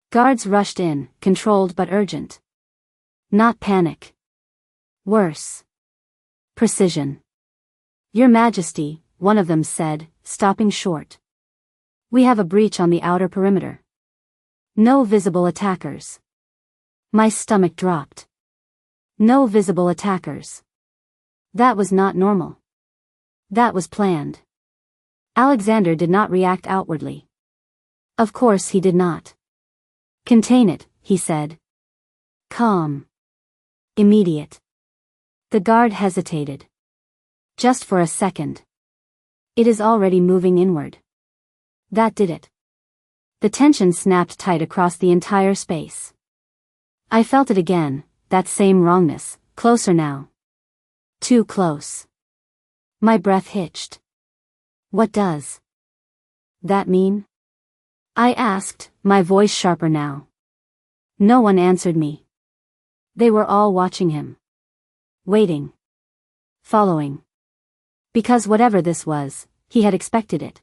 Guards rushed in, controlled but urgent. Not panic. Worse. Precision. Your Majesty, one of them said, stopping short. We have a breach on the outer perimeter. No visible attackers. My stomach dropped. No visible attackers. That was not normal. That was planned. Alexander did not react outwardly. Of course he did not. Contain it, he said. Calm. Immediate. The guard hesitated. Just for a second. It is already moving inward. That did it. The tension snapped tight across the entire space. I felt it again, that same wrongness, closer now. Too close. My breath hitched. What does that mean? I asked, my voice sharper now. No one answered me. They were all watching him. Waiting. Following. Because whatever this was, he had expected it.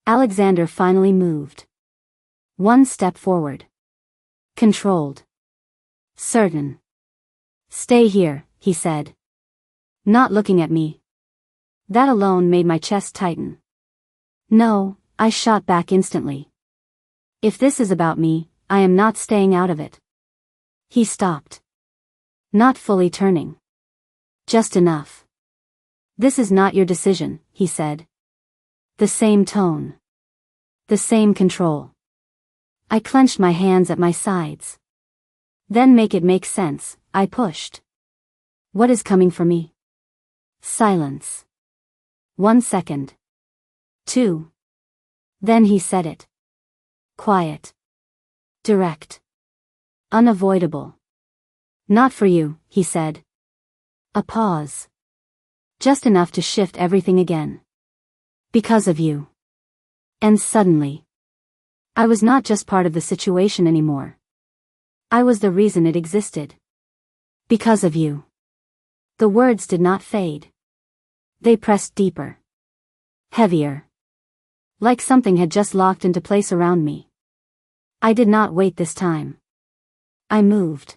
Alexander finally moved. One step forward. Controlled. Certain. Stay here, he said. Not looking at me. That alone made my chest tighten. No, I shot back instantly. If this is about me, I am not staying out of it. He stopped. Not fully turning. Just enough. This is not your decision, he said. The same tone. The same control. I clenched my hands at my sides. Then make it make sense, I pushed. What is coming for me? Silence. 1 second. 2. Then he said it. Quiet. Direct. Unavoidable. Not for you, he said. A pause. Just enough to shift everything again. Because of you. And suddenly. I was not just part of the situation anymore. I was the reason it existed. Because of you. The words did not fade. They pressed deeper. Heavier. Like something had just locked into place around me. I did not wait this time. I moved.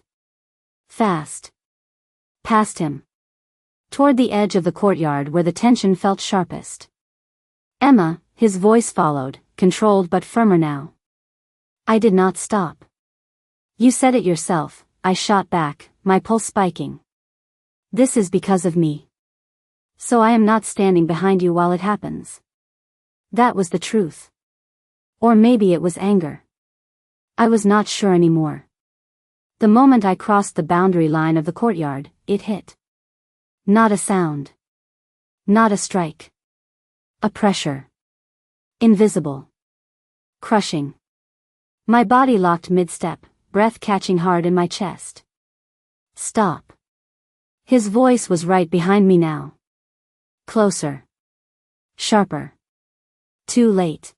Fast. Past him. Toward the edge of the courtyard where the tension felt sharpest. Emma, his voice followed, controlled but firmer now. I did not stop. You said it yourself, I shot back, my pulse spiking. This is because of me. So I am not standing behind you while it happens. That was the truth. Or maybe it was anger. I was not sure anymore. The moment I crossed the boundary line of the courtyard, it hit. Not a sound. Not a strike. A pressure. Invisible. Crushing. My body locked mid-step, breath catching hard in my chest. Stop. His voice was right behind me now. Closer. Sharper. Too late.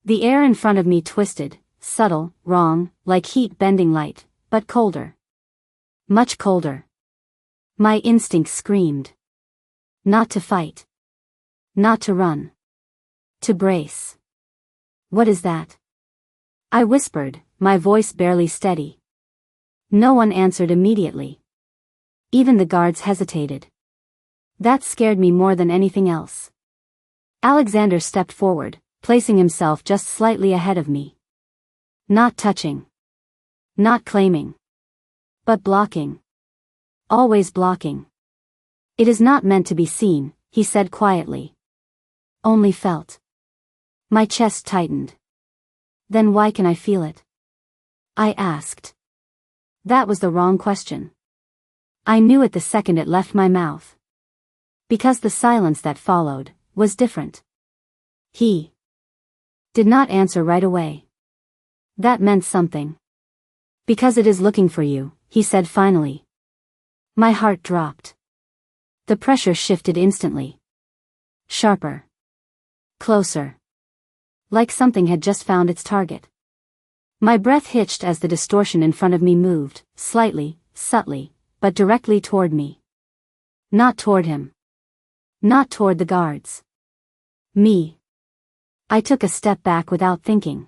The air in front of me twisted, subtle, wrong, like heat bending light, but colder. Much colder. My instinct screamed. Not to fight. Not to run. To brace. What is that? I whispered, my voice barely steady. No one answered immediately. Even the guards hesitated. That scared me more than anything else. Alexander stepped forward, placing himself just slightly ahead of me. Not touching. Not claiming. But blocking. Always blocking. It is not meant to be seen, he said quietly. Only felt. My chest tightened. Then why can I feel it? I asked. That was the wrong question. I knew it the second it left my mouth. Because the silence that followed was different. He did not answer right away. That meant something. Because it is looking for you, he said finally. My heart dropped. The pressure shifted instantly. Sharper. Closer. Like something had just found its target. My breath hitched as the distortion in front of me moved, slightly, subtly, but directly toward me. Not toward him. Not toward the guards. Me. I took a step back without thinking.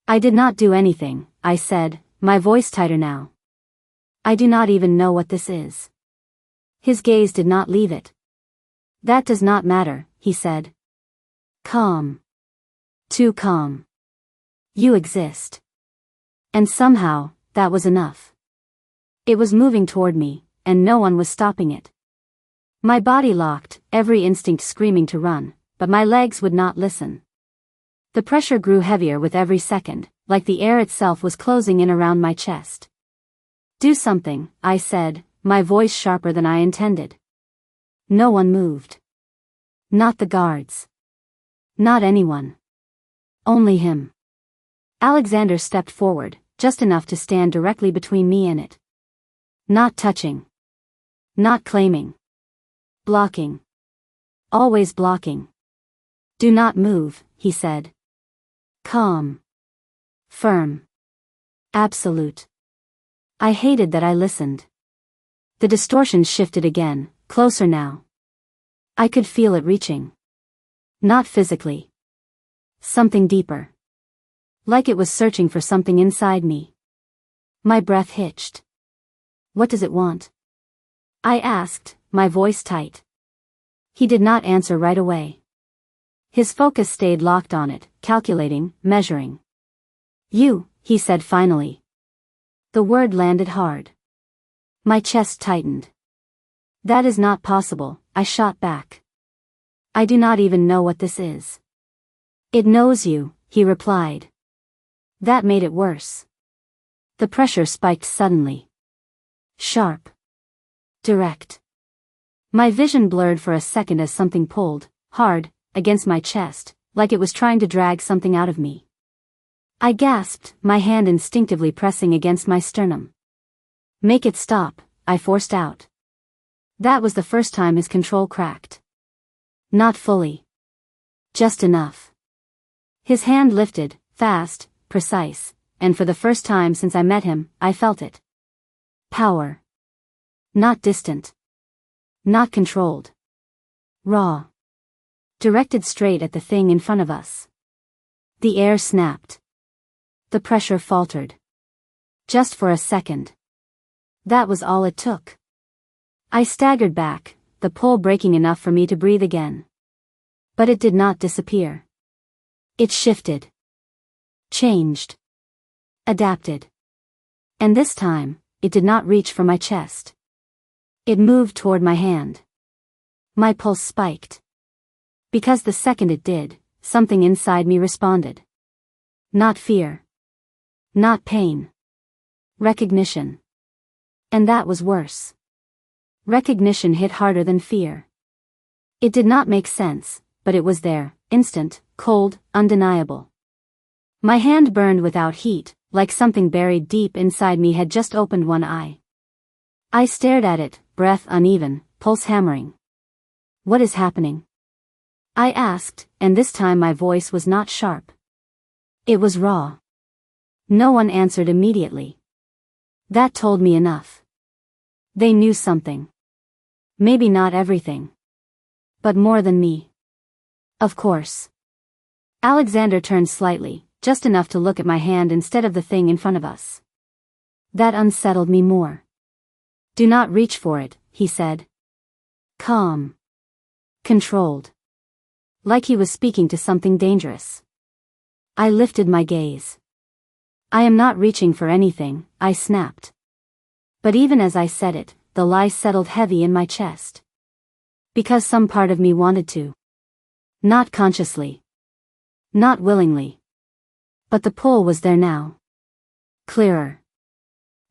I did not do anything, I said, my voice tighter now. I do not even know what this is. His gaze did not leave it. That does not matter, he said. Calm. Too calm. You exist. And somehow, that was enough. It was moving toward me, and no one was stopping it. My body locked, every instinct screaming to run, but my legs would not listen. The pressure grew heavier with every second, like the air itself was closing in around my chest. Do something, I said, my voice sharper than I intended. No one moved. Not the guards. Not anyone. Only him. Alexander stepped forward, just enough to stand directly between me and it. Not touching. Not claiming. Blocking. Always blocking. Do not move, he said. Calm. Firm. Absolute. I hated that I listened. The distortion shifted again, closer now. I could feel it reaching. Not physically. Something deeper. Like it was searching for something inside me. My breath hitched. What does it want? I asked, my voice tight. He did not answer right away. His focus stayed locked on it, calculating, measuring. You, he said finally. The word landed hard. My chest tightened. That is not possible, I shot back. I do not even know what this is. It knows you, he replied. That made it worse. The pressure spiked suddenly. Sharp. Direct. My vision blurred for a second as something pulled, hard, against my chest, like it was trying to drag something out of me. I gasped, my hand instinctively pressing against my sternum. Make it stop, I forced out. That was the first time his control cracked. Not fully. Just enough. His hand lifted, fast, precise, and for the first time since I met him, I felt it. Power. Not distant. Not controlled. Raw. Directed straight at the thing in front of us. The air snapped. The pressure faltered. Just for a second. That was all it took. I staggered back, the pull breaking enough for me to breathe again. But it did not disappear. It shifted. Changed. Adapted. And this time, it did not reach for my chest. It moved toward my hand. My pulse spiked. Because the second it did, something inside me responded. Not fear. Not pain. Recognition. And that was worse. Recognition hit harder than fear. It did not make sense, but it was there, instant, cold, undeniable. My hand burned without heat, like something buried deep inside me had just opened one eye. I stared at it, breath uneven, pulse hammering. What is happening? I asked, and this time my voice was not sharp. It was raw. No one answered immediately. That told me enough. They knew something. Maybe not everything. But more than me. Of course. Alexander turned slightly, just enough to look at my hand instead of the thing in front of us. That unsettled me more. Do not reach for it, he said. Calm. Controlled. Like he was speaking to something dangerous. I lifted my gaze. I am not reaching for anything, I snapped. But even as I said it, the lie settled heavy in my chest. Because some part of me wanted to. Not consciously. Not willingly. But the pull was there now. Clearer.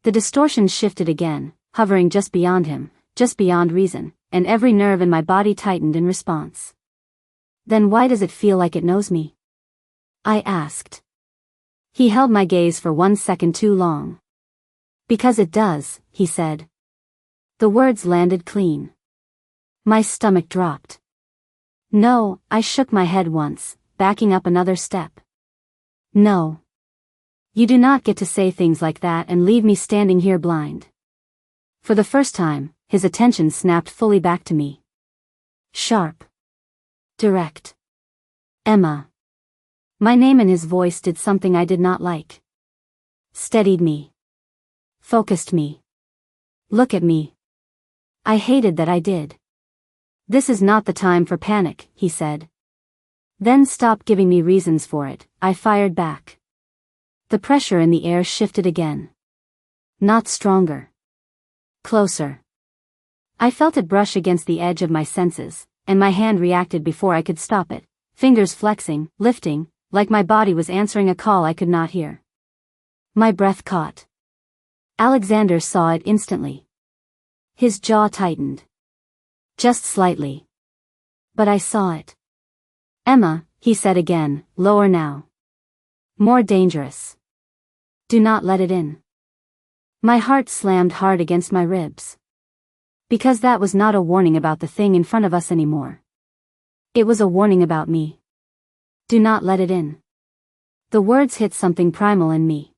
The distortion shifted again, hovering just beyond him, just beyond reason, and every nerve in my body tightened in response. Then why does it feel like it knows me? I asked. He held my gaze for 1 second too long. Because it does, he said. The words landed clean. My stomach dropped. No, I shook my head once, backing up another step. No. You do not get to say things like that and leave me standing here blind. For the first time, his attention snapped fully back to me. Sharp. Direct. Emma. My name and his voice did something I did not like. Steadied me. Focused me. Look at me. I hated that I did. This is not the time for panic, he said. Then stop giving me reasons for it, I fired back. The pressure in the air shifted again. Not stronger. Closer. I felt it brush against the edge of my senses, and my hand reacted before I could stop it, fingers flexing, lifting, like my body was answering a call I could not hear. My breath caught. Alexander saw it instantly. His jaw tightened. Just slightly. But I saw it. Emma, he said again, lower now. More dangerous. Do not let it in. My heart slammed hard against my ribs. Because that was not a warning about the thing in front of us anymore. It was a warning about me. Do not let it in. The words hit something primal in me.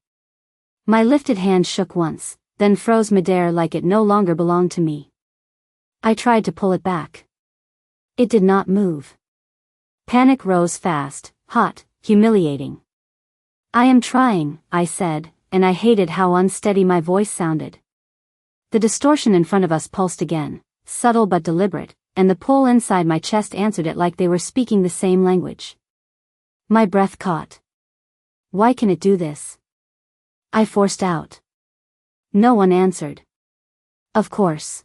My lifted hand shook once, then froze midair like it no longer belonged to me. I tried to pull it back. It did not move. Panic rose fast, hot, humiliating. I am trying, I said, and I hated how unsteady my voice sounded. The distortion in front of us pulsed again, subtle but deliberate, and the pull inside my chest answered it like they were speaking the same language. My breath caught. Why can it do this? I forced out. No one answered. Of course.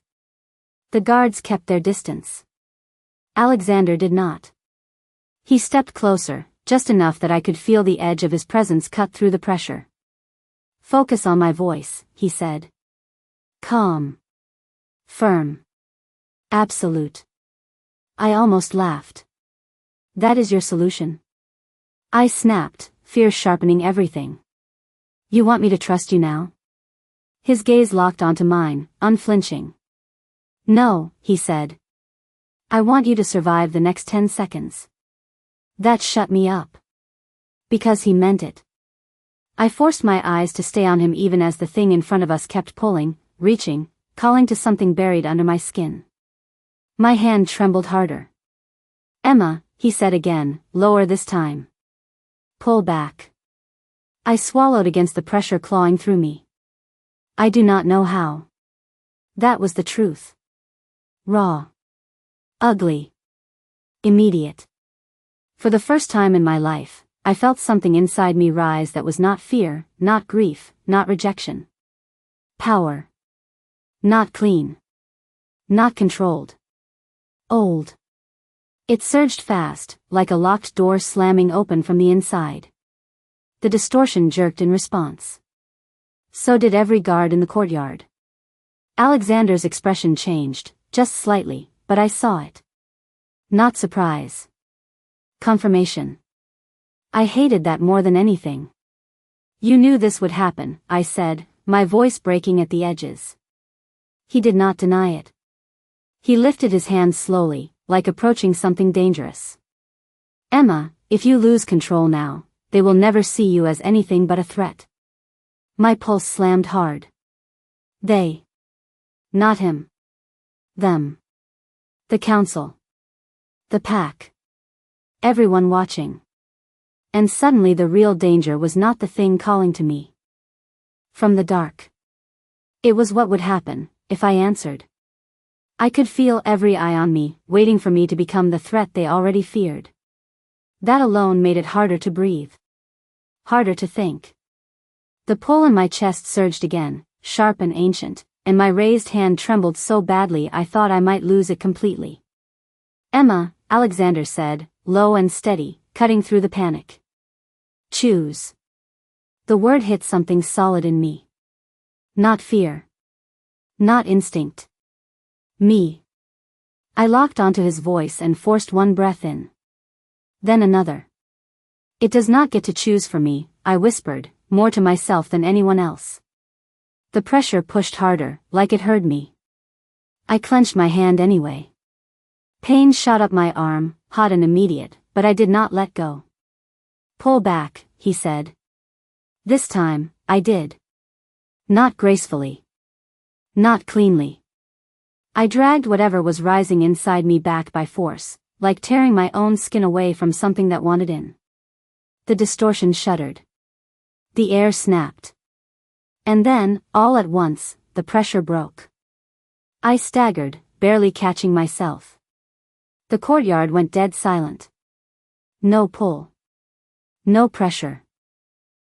The guards kept their distance. Alexander did not. He stepped closer, just enough that I could feel the edge of his presence cut through the pressure. Focus on my voice, he said. Calm. Firm. Absolute. I almost laughed. That is your solution? I snapped, fear sharpening everything. You want me to trust you now? His gaze locked onto mine, unflinching. No, he said. I want you to survive the next 10 seconds. That shut me up. Because he meant it. I forced my eyes to stay on him even as the thing in front of us kept pulling, reaching, calling to something buried under my skin. My hand trembled harder. Emma, he said again, lower this time. Pull back. I swallowed against the pressure clawing through me. I do not know how. That was the truth. Raw. Ugly. Immediate. For the first time in my life, I felt something inside me rise that was not fear, not grief, not rejection. Power. Not clean. Not controlled. Old. It surged fast, like a locked door slamming open from the inside. The distortion jerked in response. So did every guard in the courtyard. Alexander's expression changed, just slightly, but I saw it. Not surprise. Confirmation. I hated that more than anything. You knew this would happen, I said, my voice breaking at the edges. He did not deny it. He lifted his hand slowly, like approaching something dangerous. Emma, if you lose control now, they will never see you as anything but a threat. My pulse slammed hard. They. Not him. Them. The council. The pack. Everyone watching. And suddenly the real danger was not the thing calling to me. From the dark. It was what would happen, if I answered. I could feel every eye on me, waiting for me to become the threat they already feared. That alone made it harder to breathe. Harder to think. The pull in my chest surged again, sharp and ancient, and my raised hand trembled so badly I thought I might lose it completely. Emma, Alexander said, low and steady, cutting through the panic. Choose. The word hit something solid in me. Not fear. Not instinct. Me. I locked onto his voice and forced one breath in. Then another. It does not get to choose for me, I whispered, more to myself than anyone else. The pressure pushed harder, like it heard me. I clenched my hand anyway. Pain shot up my arm, hot and immediate, but I did not let go. Pull back, he said. This time, I did. Not gracefully. Not cleanly. I dragged whatever was rising inside me back by force, like tearing my own skin away from something that wanted in. The distortion shuddered. The air snapped. And then, all at once, the pressure broke. I staggered, barely catching myself. The courtyard went dead silent. No pull. No pressure.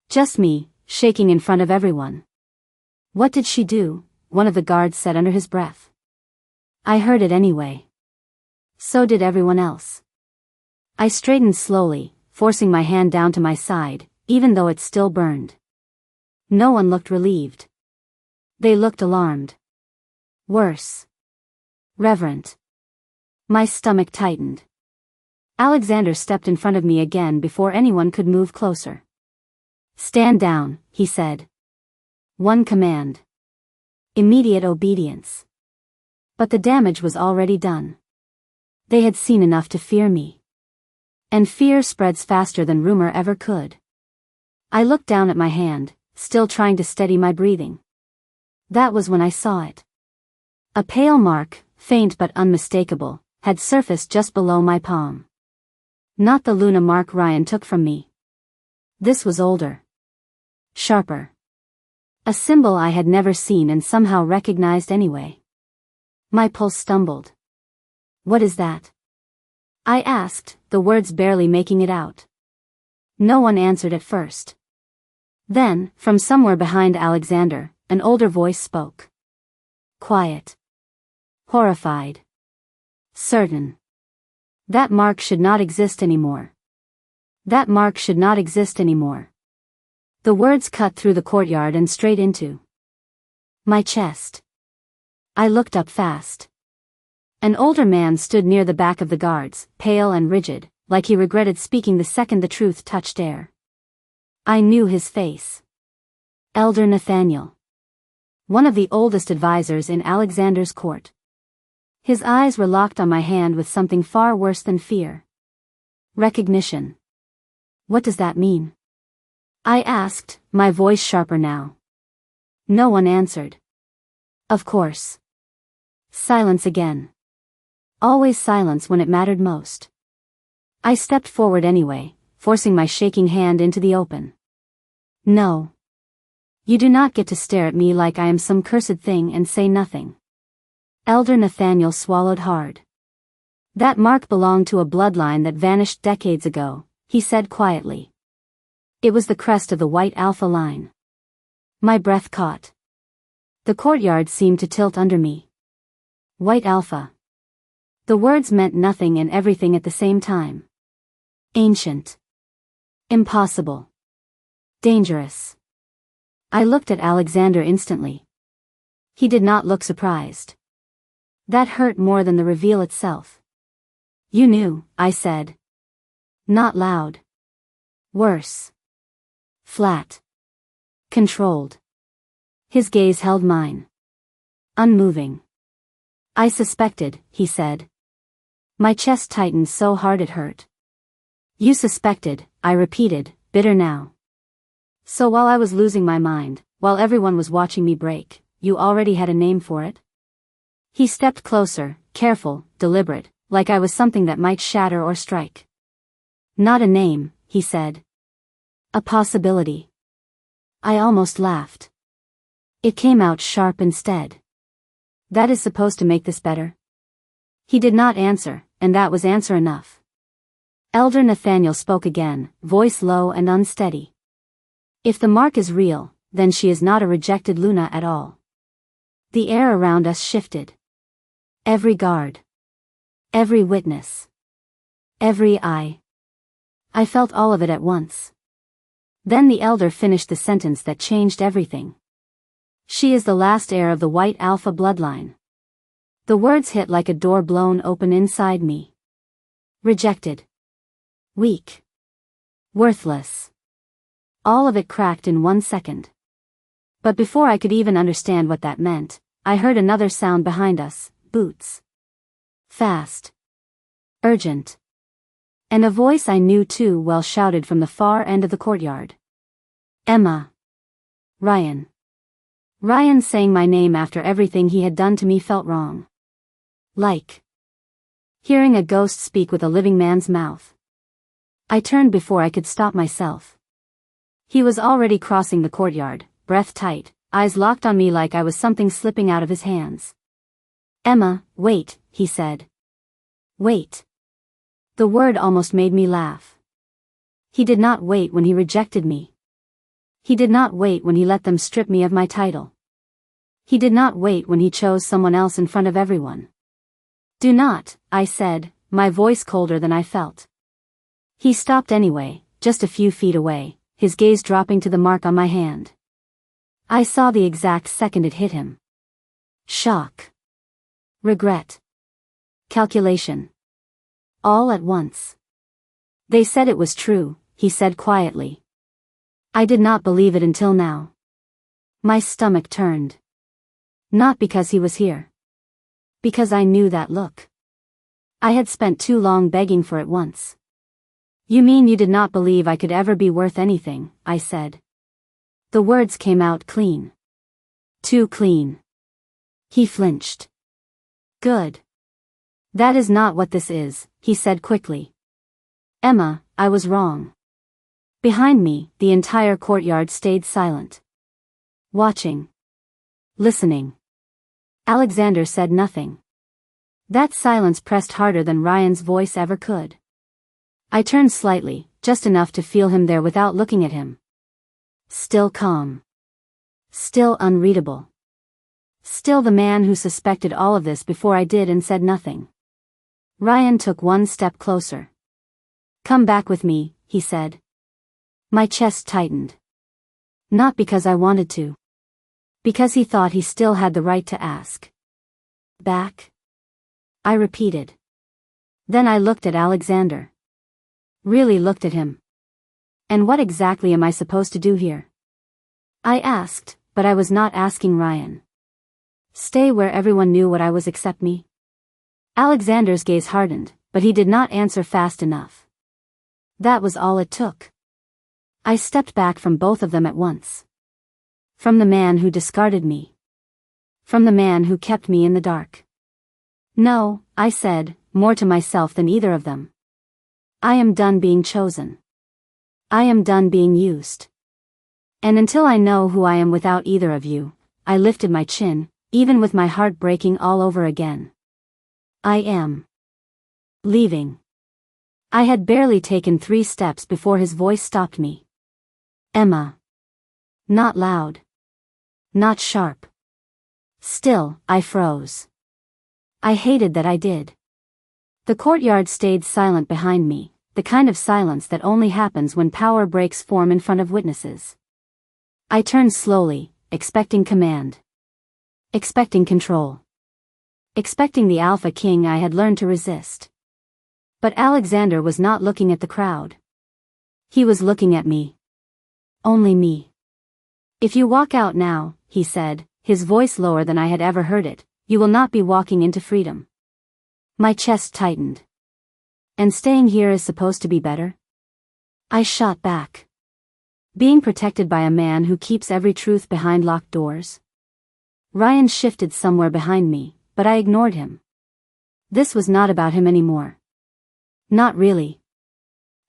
Just me, shaking in front of everyone. What did she do? One of the guards said under his breath. I heard it anyway. So did everyone else. I straightened slowly, forcing my hand down to my side, even though it still burned. No one looked relieved. They looked alarmed. Worse. Reverent. My stomach tightened. Alexander stepped in front of me again before anyone could move closer. "Stand down," he said. One command. Immediate obedience. But the damage was already done. They had seen enough to fear me. And fear spreads faster than rumor ever could. I looked down at my hand, still trying to steady my breathing. That was when I saw it. A pale mark, faint but unmistakable, had surfaced just below my palm. Not the Luna mark Ryan took from me. This was older. Sharper. A symbol I had never seen and somehow recognized anyway. My pulse stumbled. "What is that?" I asked, the words barely making it out. No one answered at first. Then, from somewhere behind Alexander, an older voice spoke. Quiet. Horrified. Certain. That mark should not exist anymore. That mark should not exist anymore. The words cut through the courtyard and straight into my chest. I looked up fast. An older man stood near the back of the guards, pale and rigid, like he regretted speaking the second the truth touched air. I knew his face. Elder Nathaniel. One of the oldest advisors in Alexander's court. His eyes were locked on my hand with something far worse than fear. Recognition. "What does that mean?" I asked, my voice sharper now. No one answered. Of course. Silence again. Always silence when it mattered most. I stepped forward anyway, forcing my shaking hand into the open. "No. You do not get to stare at me like I am some cursed thing and say nothing." Elder Nathaniel swallowed hard. "That mark belonged to a bloodline that vanished decades ago," he said quietly. It was the crest of the White Alpha line. My breath caught. The courtyard seemed to tilt under me. White Alpha. The words meant nothing and everything at the same time. Ancient. Impossible. Dangerous. I looked at Alexander instantly. He did not look surprised. That hurt more than the reveal itself. "You knew," I said. Not loud. Worse. Flat. Controlled. His gaze held mine. Unmoving. "I suspected," he said. My chest tightened so hard it hurt. "You suspected," I repeated, bitter now. "So while I was losing my mind, while everyone was watching me break, you already had a name for it?" He stepped closer, careful, deliberate, like I was something that might shatter or strike. "Not a name," he said. "A possibility." I almost laughed. It came out sharp instead. "That is supposed to make this better?" He did not answer, and that was answer enough. Elder Nathaniel spoke again, voice low and unsteady. "If the mark is real, then she is not a rejected Luna at all." The air around us shifted. Every guard. Every witness. Every eye. I felt all of it at once. Then the elder finished the sentence that changed everything. "She is the last heir of the White Alpha bloodline." The words hit like a door blown open inside me. Rejected. Weak. Worthless. All of it cracked in 1 second. But before I could even understand what that meant, I heard another sound behind us, boots. Fast. Urgent. And a voice I knew too well shouted from the far end of the courtyard. "Emma." Ryan. Ryan saying my name after everything he had done to me felt wrong. Like hearing a ghost speak with a living man's mouth. I turned before I could stop myself. He was already crossing the courtyard, breath tight, eyes locked on me like I was something slipping out of his hands. "Emma, wait," he said. Wait. The word almost made me laugh. He did not wait when he rejected me. He did not wait when he let them strip me of my title. He did not wait when he chose someone else in front of everyone. "Do not," I said, my voice colder than I felt. He stopped anyway, just a few feet away, his gaze dropping to the mark on my hand. I saw the exact second it hit him. Shock. Regret. calculation. All at once. They said it was true, he said quietly. I did not believe it until now. My stomach turned. Not because he was here. Because I knew that look. I had spent too long begging for it once. You mean you did not believe I could ever be worth anything, I said. The words came out clean. Too clean. He flinched. Good. That is not what this is, he said quickly. Emma, I was wrong. Behind me, the entire courtyard stayed silent. Watching. Listening. Alexander said nothing. That silence pressed harder than Ryan's voice ever could. I turned slightly, just enough to feel him there without looking at him. Still calm. Still unreadable. Still the man who suspected all of this before I did and said nothing. Ryan took one step closer. Come back with me, he said. My chest tightened. Not because I wanted to. Because he thought he still had the right to ask. Back? I repeated. Then I looked at Alexander. Really looked at him. And what exactly am I supposed to do here? I asked, but I was not asking Ryan. Stay where everyone knew what I was except me? Alexander's gaze hardened, but he did not answer fast enough. That was all it took. I stepped back from both of them at once. From the man who discarded me. From the man who kept me in the dark. No, I said, more to myself than either of them. I am done being chosen. I am done being used. And until I know who I am without either of you, I lifted my chin, even with my heart breaking all over again. I am leaving. I had barely taken 3 steps before his voice stopped me. Emma. Not loud. Not sharp. Still, I froze. I hated that I did. The courtyard stayed silent behind me, the kind of silence that only happens when power breaks form in front of witnesses. I turned slowly, expecting command. Expecting control. Expecting the Alpha King I had learned to resist. But Alexander was not looking at the crowd. He was looking at me. Only me. If you walk out now, he said, his voice lower than I had ever heard it, you will not be walking into freedom. My chest tightened. And staying here is supposed to be better? I shot back. Being protected by a man who keeps every truth behind locked doors? Ryan shifted somewhere behind me, but I ignored him. This was not about him anymore. Not really.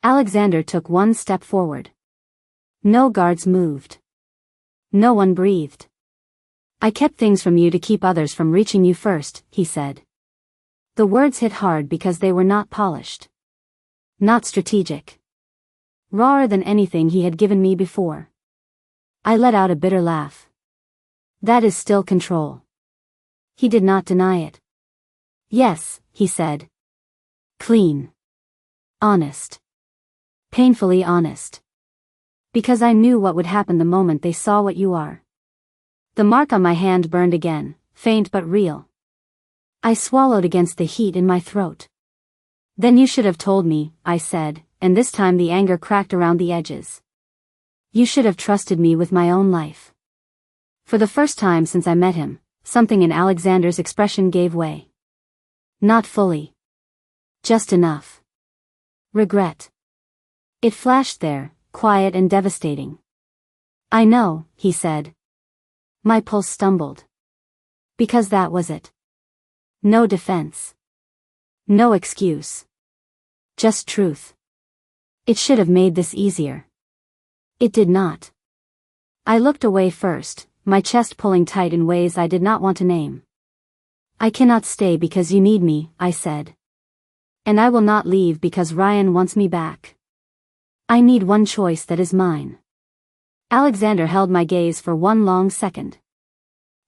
Alexander took one step forward. No guards moved. No one breathed. I kept things from you to keep others from reaching you first, he said. The words hit hard because they were not polished. Not strategic. Rawer than anything he had given me before. I let out a bitter laugh. That is still control. He did not deny it. Yes, he said. Clean. Honest. Painfully honest. Because I knew what would happen the moment they saw what you are. The mark on my hand burned again, faint but real. I swallowed against the heat in my throat. Then you should have told me, I said, and this time the anger cracked around the edges. You should have trusted me with my own life. For the first time since I met him, something in Alexander's expression gave way. Not fully. Just enough. Regret. It flashed there, quiet and devastating. I know, he said. My pulse stumbled. Because that was it. No defense. No excuse. Just truth. It should have made this easier. It did not. I looked away first, my chest pulling tight in ways I did not want to name. I cannot stay because you need me, I said. And I will not leave because Ryan wants me back. I need one choice that is mine. Alexander held my gaze for one long second.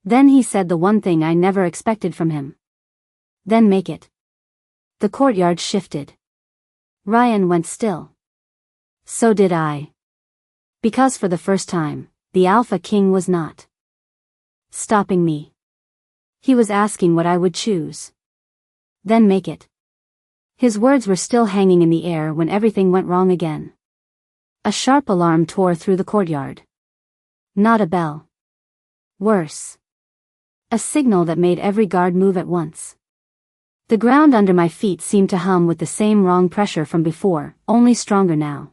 Then he said the one thing I never expected from him. Then make it. The courtyard shifted. Ryan went still. So did I. Because for the first time, the Alpha King was not stopping me. He was asking what I would choose. Then make it. His words were still hanging in the air when everything went wrong again. A sharp alarm tore through the courtyard. Not a bell. Worse. A signal that made every guard move at once. The ground under my feet seemed to hum with the same wrong pressure from before, only stronger now.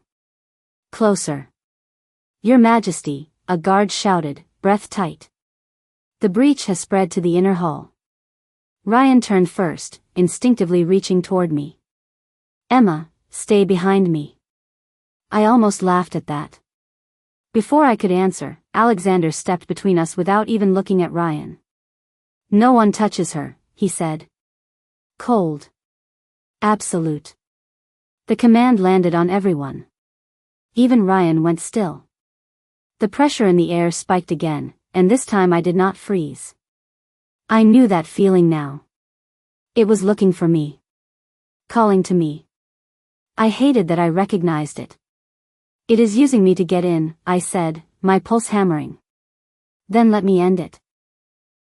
Closer. Your Majesty, a guard shouted, breath tight. The breach has spread to the inner hall. Ryan turned first, instinctively reaching toward me. Emma, stay behind me. I almost laughed at that. Before I could answer, Alexander stepped between us without even looking at Ryan. No one touches her, he said. Cold. Absolute. The command landed on everyone. Even Ryan went still. The pressure in the air spiked again, and this time I did not freeze. I knew that feeling now. It was looking for me. Calling to me. I hated that I recognized it. It is using me to get in, I said, my pulse hammering. Then let me end it.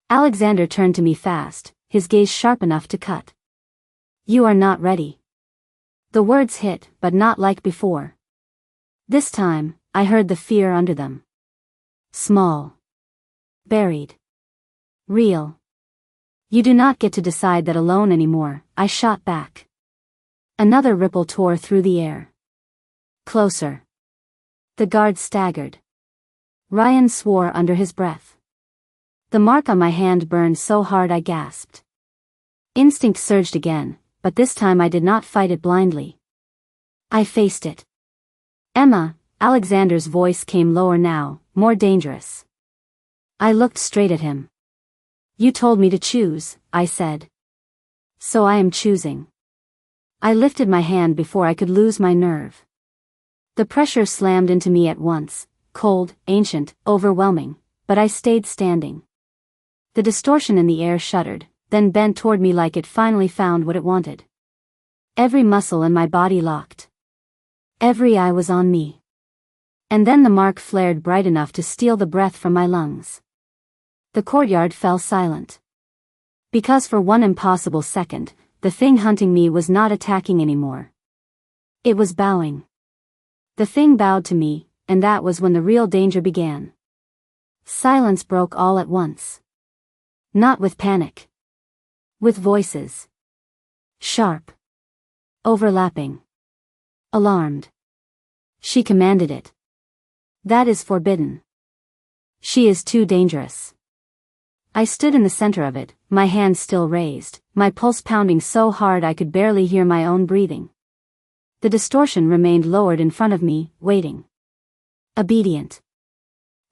Alexander turned to me fast, his gaze sharp enough to cut. You are not ready. The words hit, but not like before. This time, I heard the fear under them. Small. Buried. Real. You do not get to decide that alone anymore, I shot back. Another ripple tore through the air. Closer. The guard staggered. Ryan swore under his breath. The mark on my hand burned so hard I gasped. Instinct surged again, but this time I did not fight it blindly. I faced it. Emma, Alexander's voice came lower now, more dangerous. I looked straight at him. You told me to choose, I said. So I am choosing. I lifted my hand before I could lose my nerve. The pressure slammed into me at once, cold, ancient, overwhelming, but I stayed standing. The distortion in the air shuddered, then bent toward me like it finally found what it wanted. Every muscle in my body locked. Every eye was on me. And then the mark flared bright enough to steal the breath from my lungs. The courtyard fell silent. Because for one impossible second, the thing hunting me was not attacking anymore. It was bowing. The thing bowed to me, and that was when the real danger began. Silence broke all at once. Not with panic. With voices. Sharp. Overlapping. Alarmed. She commanded it. That is forbidden. She is too dangerous. I stood in the center of it, my hands still raised, my pulse pounding so hard I could barely hear my own breathing. The distortion remained lowered in front of me, waiting. Obedient.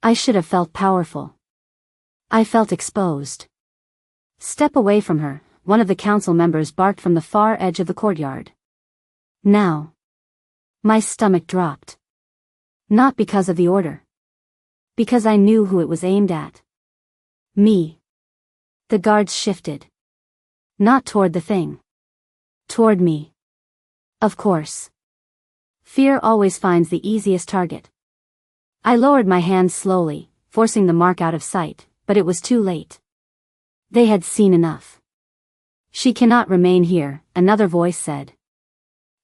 I should have felt powerful. I felt exposed. Step away from her, one of the council members barked from the far edge of the courtyard. Now. My stomach dropped. Not because of the order. Because I knew who it was aimed at. Me. The guards shifted. Not toward the thing. Toward me. Of course. Fear always finds the easiest target. I lowered my hand slowly, forcing the mark out of sight, but it was too late. They had seen enough. She cannot remain here, another voice said.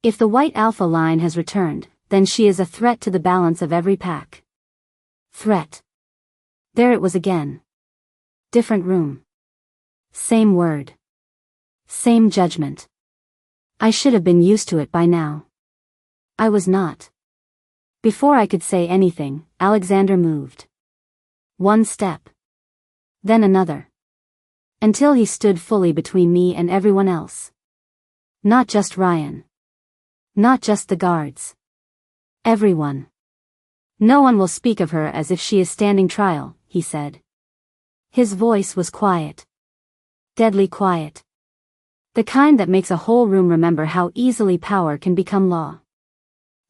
If the white alpha line has returned, then she is a threat to the balance of every pack. Threat. There it was again. Different room. Same word. Same judgment. I should have been used to it by now. I was not. Before I could say anything, Alexander moved. One step. Then another. Until he stood fully between me and everyone else. Not just Ryan. Not just the guards. Everyone. No one will speak of her as if she is standing trial, he said. His voice was quiet. Deadly quiet. The kind that makes a whole room remember how easily power can become law.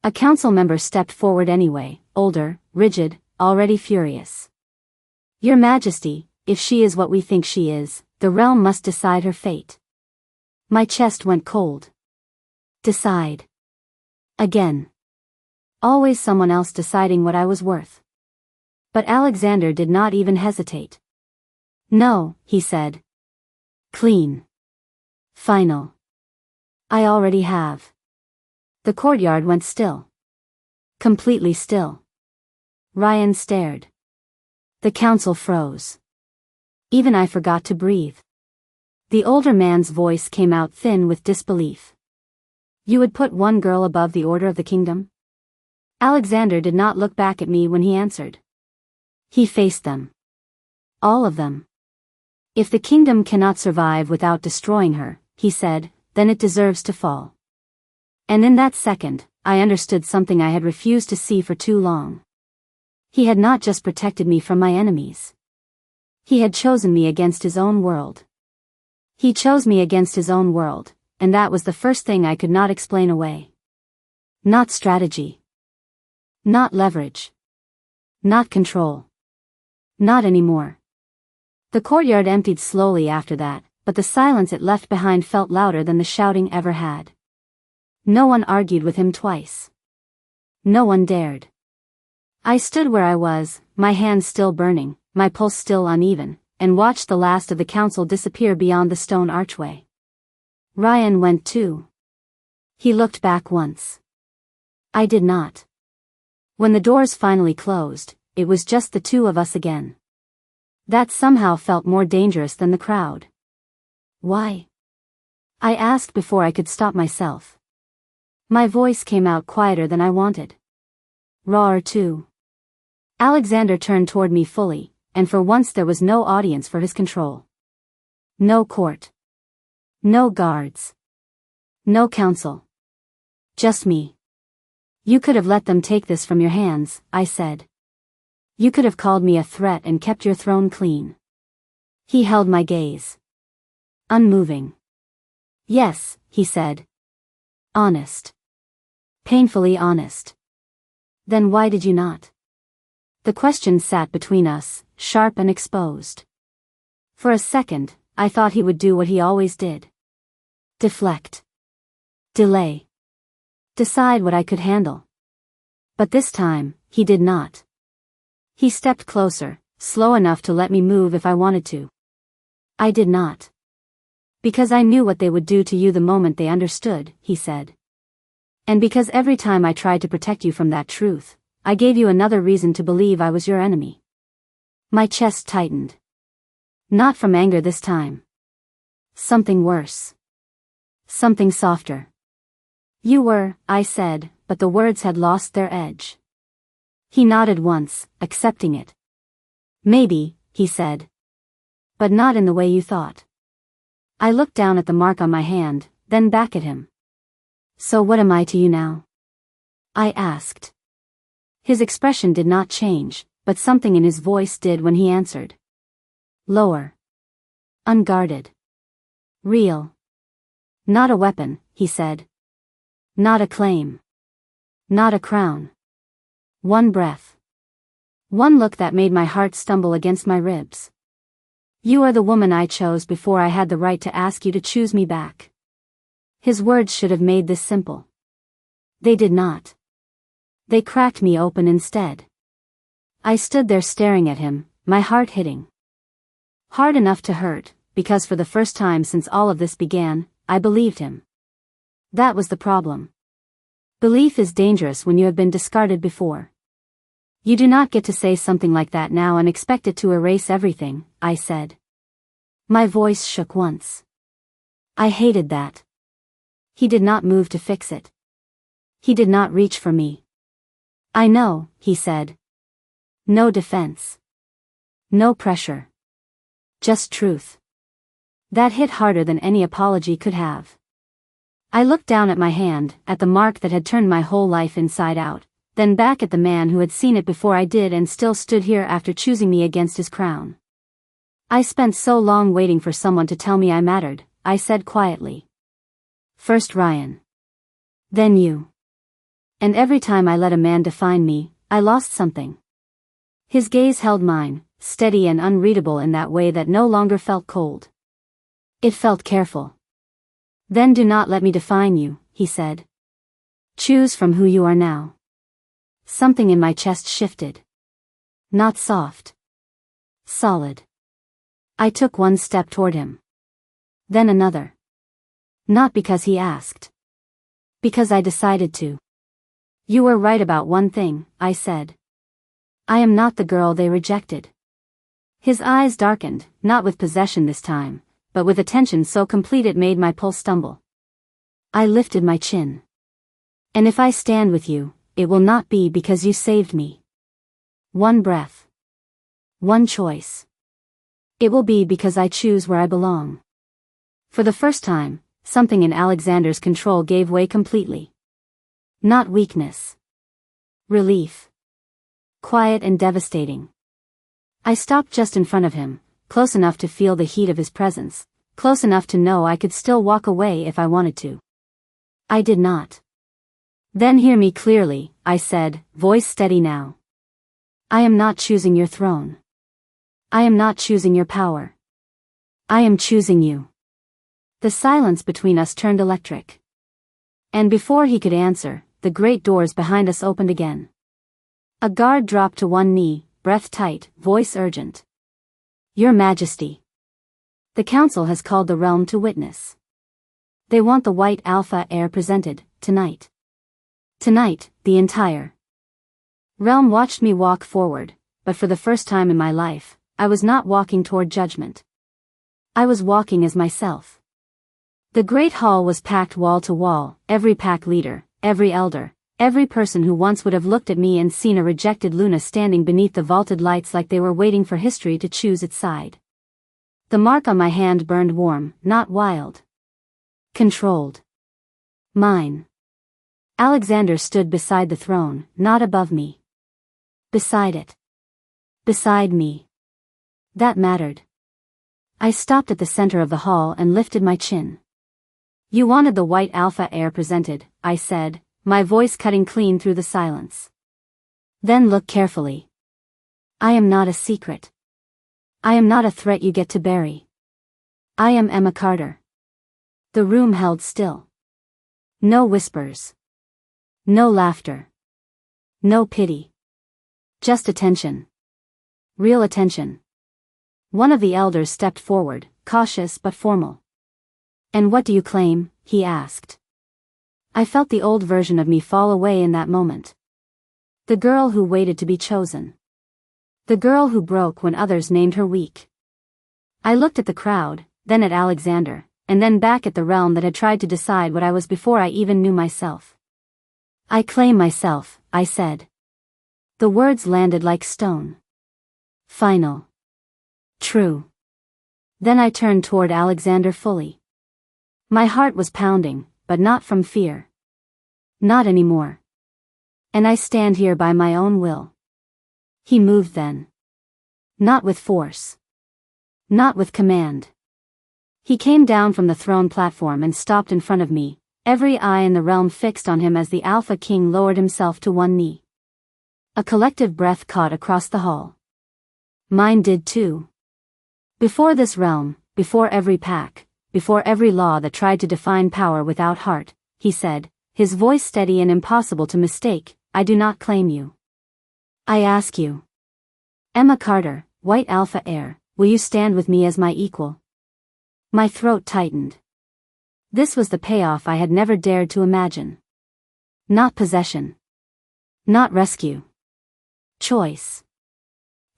A council member stepped forward anyway, older, rigid, already furious. Your Majesty, if she is what we think she is, the realm must decide her fate. My chest went cold. Decide. Again. Always someone else deciding what I was worth. But Alexander did not even hesitate. No, he said. Clean. Final. I already have. The courtyard went still. Completely still. Ryan stared. The council froze. Even I forgot to breathe. The older man's voice came out thin with disbelief. You would put one girl above the order of the kingdom? Alexander did not look back at me when he answered. He faced them. All of them. If the kingdom cannot survive without destroying her, he said, then it deserves to fall. And in that second, I understood something I had refused to see for too long. He had not just protected me from my enemies. He had chosen me against his own world. He chose me against his own world, and that was the first thing I could not explain away. Not strategy. Not leverage. Not control. Not anymore. The courtyard emptied slowly after that, but the silence it left behind felt louder than the shouting ever had. No one argued with him twice. No one dared. I stood where I was, my hands still burning, my pulse still uneven, and watched the last of the council disappear beyond the stone archway. Ryan went too. He looked back once. I did not. When the doors finally closed, it was just the two of us again. That somehow felt more dangerous than the crowd. Why? I asked before I could stop myself. My voice came out quieter than I wanted. Rawer too. Alexander turned toward me fully, and for once there was no audience for his control. No court. No guards. No council. Just me. You could have let them take this from your hands, I said. You could have called me a threat and kept your throne clean. He held my gaze. Unmoving. Yes, he said. Honest. Painfully honest. Then why did you not? The question sat between us, sharp and exposed. For a second, I thought he would do what he always did. Deflect. Delay. Decide what I could handle. But this time, he did not. He stepped closer, slow enough to let me move if I wanted to. I did not. Because I knew what they would do to you the moment they understood, he said. And because every time I tried to protect you from that truth, I gave you another reason to believe I was your enemy. My chest tightened. Not from anger this time. Something worse. Something softer. You were, I said, but the words had lost their edge. He nodded once, accepting it. Maybe, he said. But not in the way you thought. I looked down at the mark on my hand, then back at him. So what am I to you now? I asked. His expression did not change, but something in his voice did when he answered. Lower. Unguarded. Real. Not a weapon, he said. Not a claim. Not a crown. One breath. One look that made my heart stumble against my ribs. You are the woman I chose before I had the right to ask you to choose me back. His words should have made this simple. They did not. They cracked me open instead. I stood there staring at him, my heart hitting. Hard enough to hurt, because for the first time since all of this began, I believed him. That was the problem. Belief is dangerous when you have been discarded before. You do not get to say something like that now and expect it to erase everything, I said. My voice shook once. I hated that. He did not move to fix it. He did not reach for me. I know, he said. No defense. No pressure. Just truth. That hit harder than any apology could have. I looked down at my hand, at the mark that had turned my whole life inside out, then back at the man who had seen it before I did and still stood here after choosing me against his crown. I spent so long waiting for someone to tell me I mattered, I said quietly. First Ryan. Then you. And every time I let a man define me, I lost something. His gaze held mine, steady and unreadable in that way that no longer felt cold. It felt careful. Then do not let me define you, he said. Choose from who you are now. Something in my chest shifted. Not soft. Solid. I took one step toward him. Then another. Not because he asked. Because I decided to. You were right about one thing, I said. I am not the girl they rejected. His eyes darkened, not with possession this time, but with attention so complete it made my pulse stumble. I lifted my chin. And if I stand with you, it will not be because you saved me. One breath. One choice. It will be because I choose where I belong. For the first time, something in Alexander's control gave way completely. Not weakness. Relief. Quiet and devastating. I stopped just in front of him, close enough to feel the heat of his presence, close enough to know I could still walk away if I wanted to. I did not. Then hear me clearly, I said, voice steady now. I am not choosing your throne. I am not choosing your power. I am choosing you. The silence between us turned electric. And before he could answer, the great doors behind us opened again. A guard dropped to one knee, breath tight, voice urgent. Your Majesty. The council has called the realm to witness. They want the white alpha heir presented, tonight. Tonight, the entire realm watched me walk forward, but for the first time in my life, I was not walking toward judgment. I was walking as myself. The great hall was packed wall to wall, every pack leader, every elder, every person who once would have looked at me and seen a rejected Luna standing beneath the vaulted lights like they were waiting for history to choose its side. The mark on my hand burned warm, not wild. Controlled. Mine. Alexander stood beside the throne, not above me. Beside it. Beside me. That mattered. I stopped at the center of the hall and lifted my chin. You wanted the white alpha heir presented, I said, my voice cutting clean through the silence. Then look carefully. I am not a secret. I am not a threat you get to bury. I am Emma Carter. The room held still. No whispers. No laughter. No pity. Just attention. Real attention. One of the elders stepped forward, cautious but formal. And what do you claim? He asked. I felt the old version of me fall away in that moment. The girl who waited to be chosen. The girl who broke when others named her weak. I looked at the crowd, then at Alexander, and then back at the realm that had tried to decide what I was before I even knew myself. I claim myself, I said. The words landed like stone. Final. True. Then I turned toward Alexander fully. My heart was pounding, but not from fear. Not anymore. And I stand here by my own will. He moved then. Not with force. Not with command. He came down from the throne platform and stopped in front of me, every eye in the realm fixed on him as the Alpha King lowered himself to one knee. A collective breath caught across the hall. Mine did too. Before this realm, before every pack, before every law that tried to define power without heart, he said, his voice steady and impossible to mistake, I do not claim you. I ask you. Emma Carter, white alpha heir, will you stand with me as my equal? My throat tightened. This was the payoff I had never dared to imagine. Not possession. Not rescue. Choice.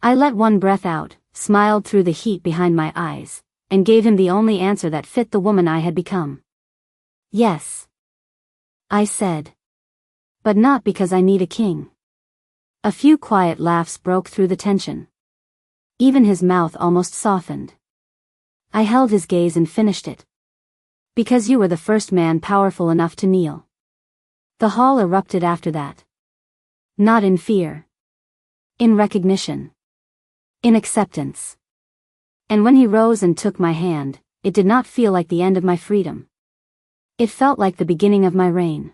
I let one breath out, smiled through the heat behind my eyes, and gave him the only answer that fit the woman I had become. Yes. I said. But not because I need a king. A few quiet laughs broke through the tension. Even his mouth almost softened. I held his gaze and finished it. Because you were the first man powerful enough to kneel. The hall erupted after that. Not in fear. In recognition. In acceptance. And when he rose and took my hand, it did not feel like the end of my freedom. It felt like the beginning of my reign.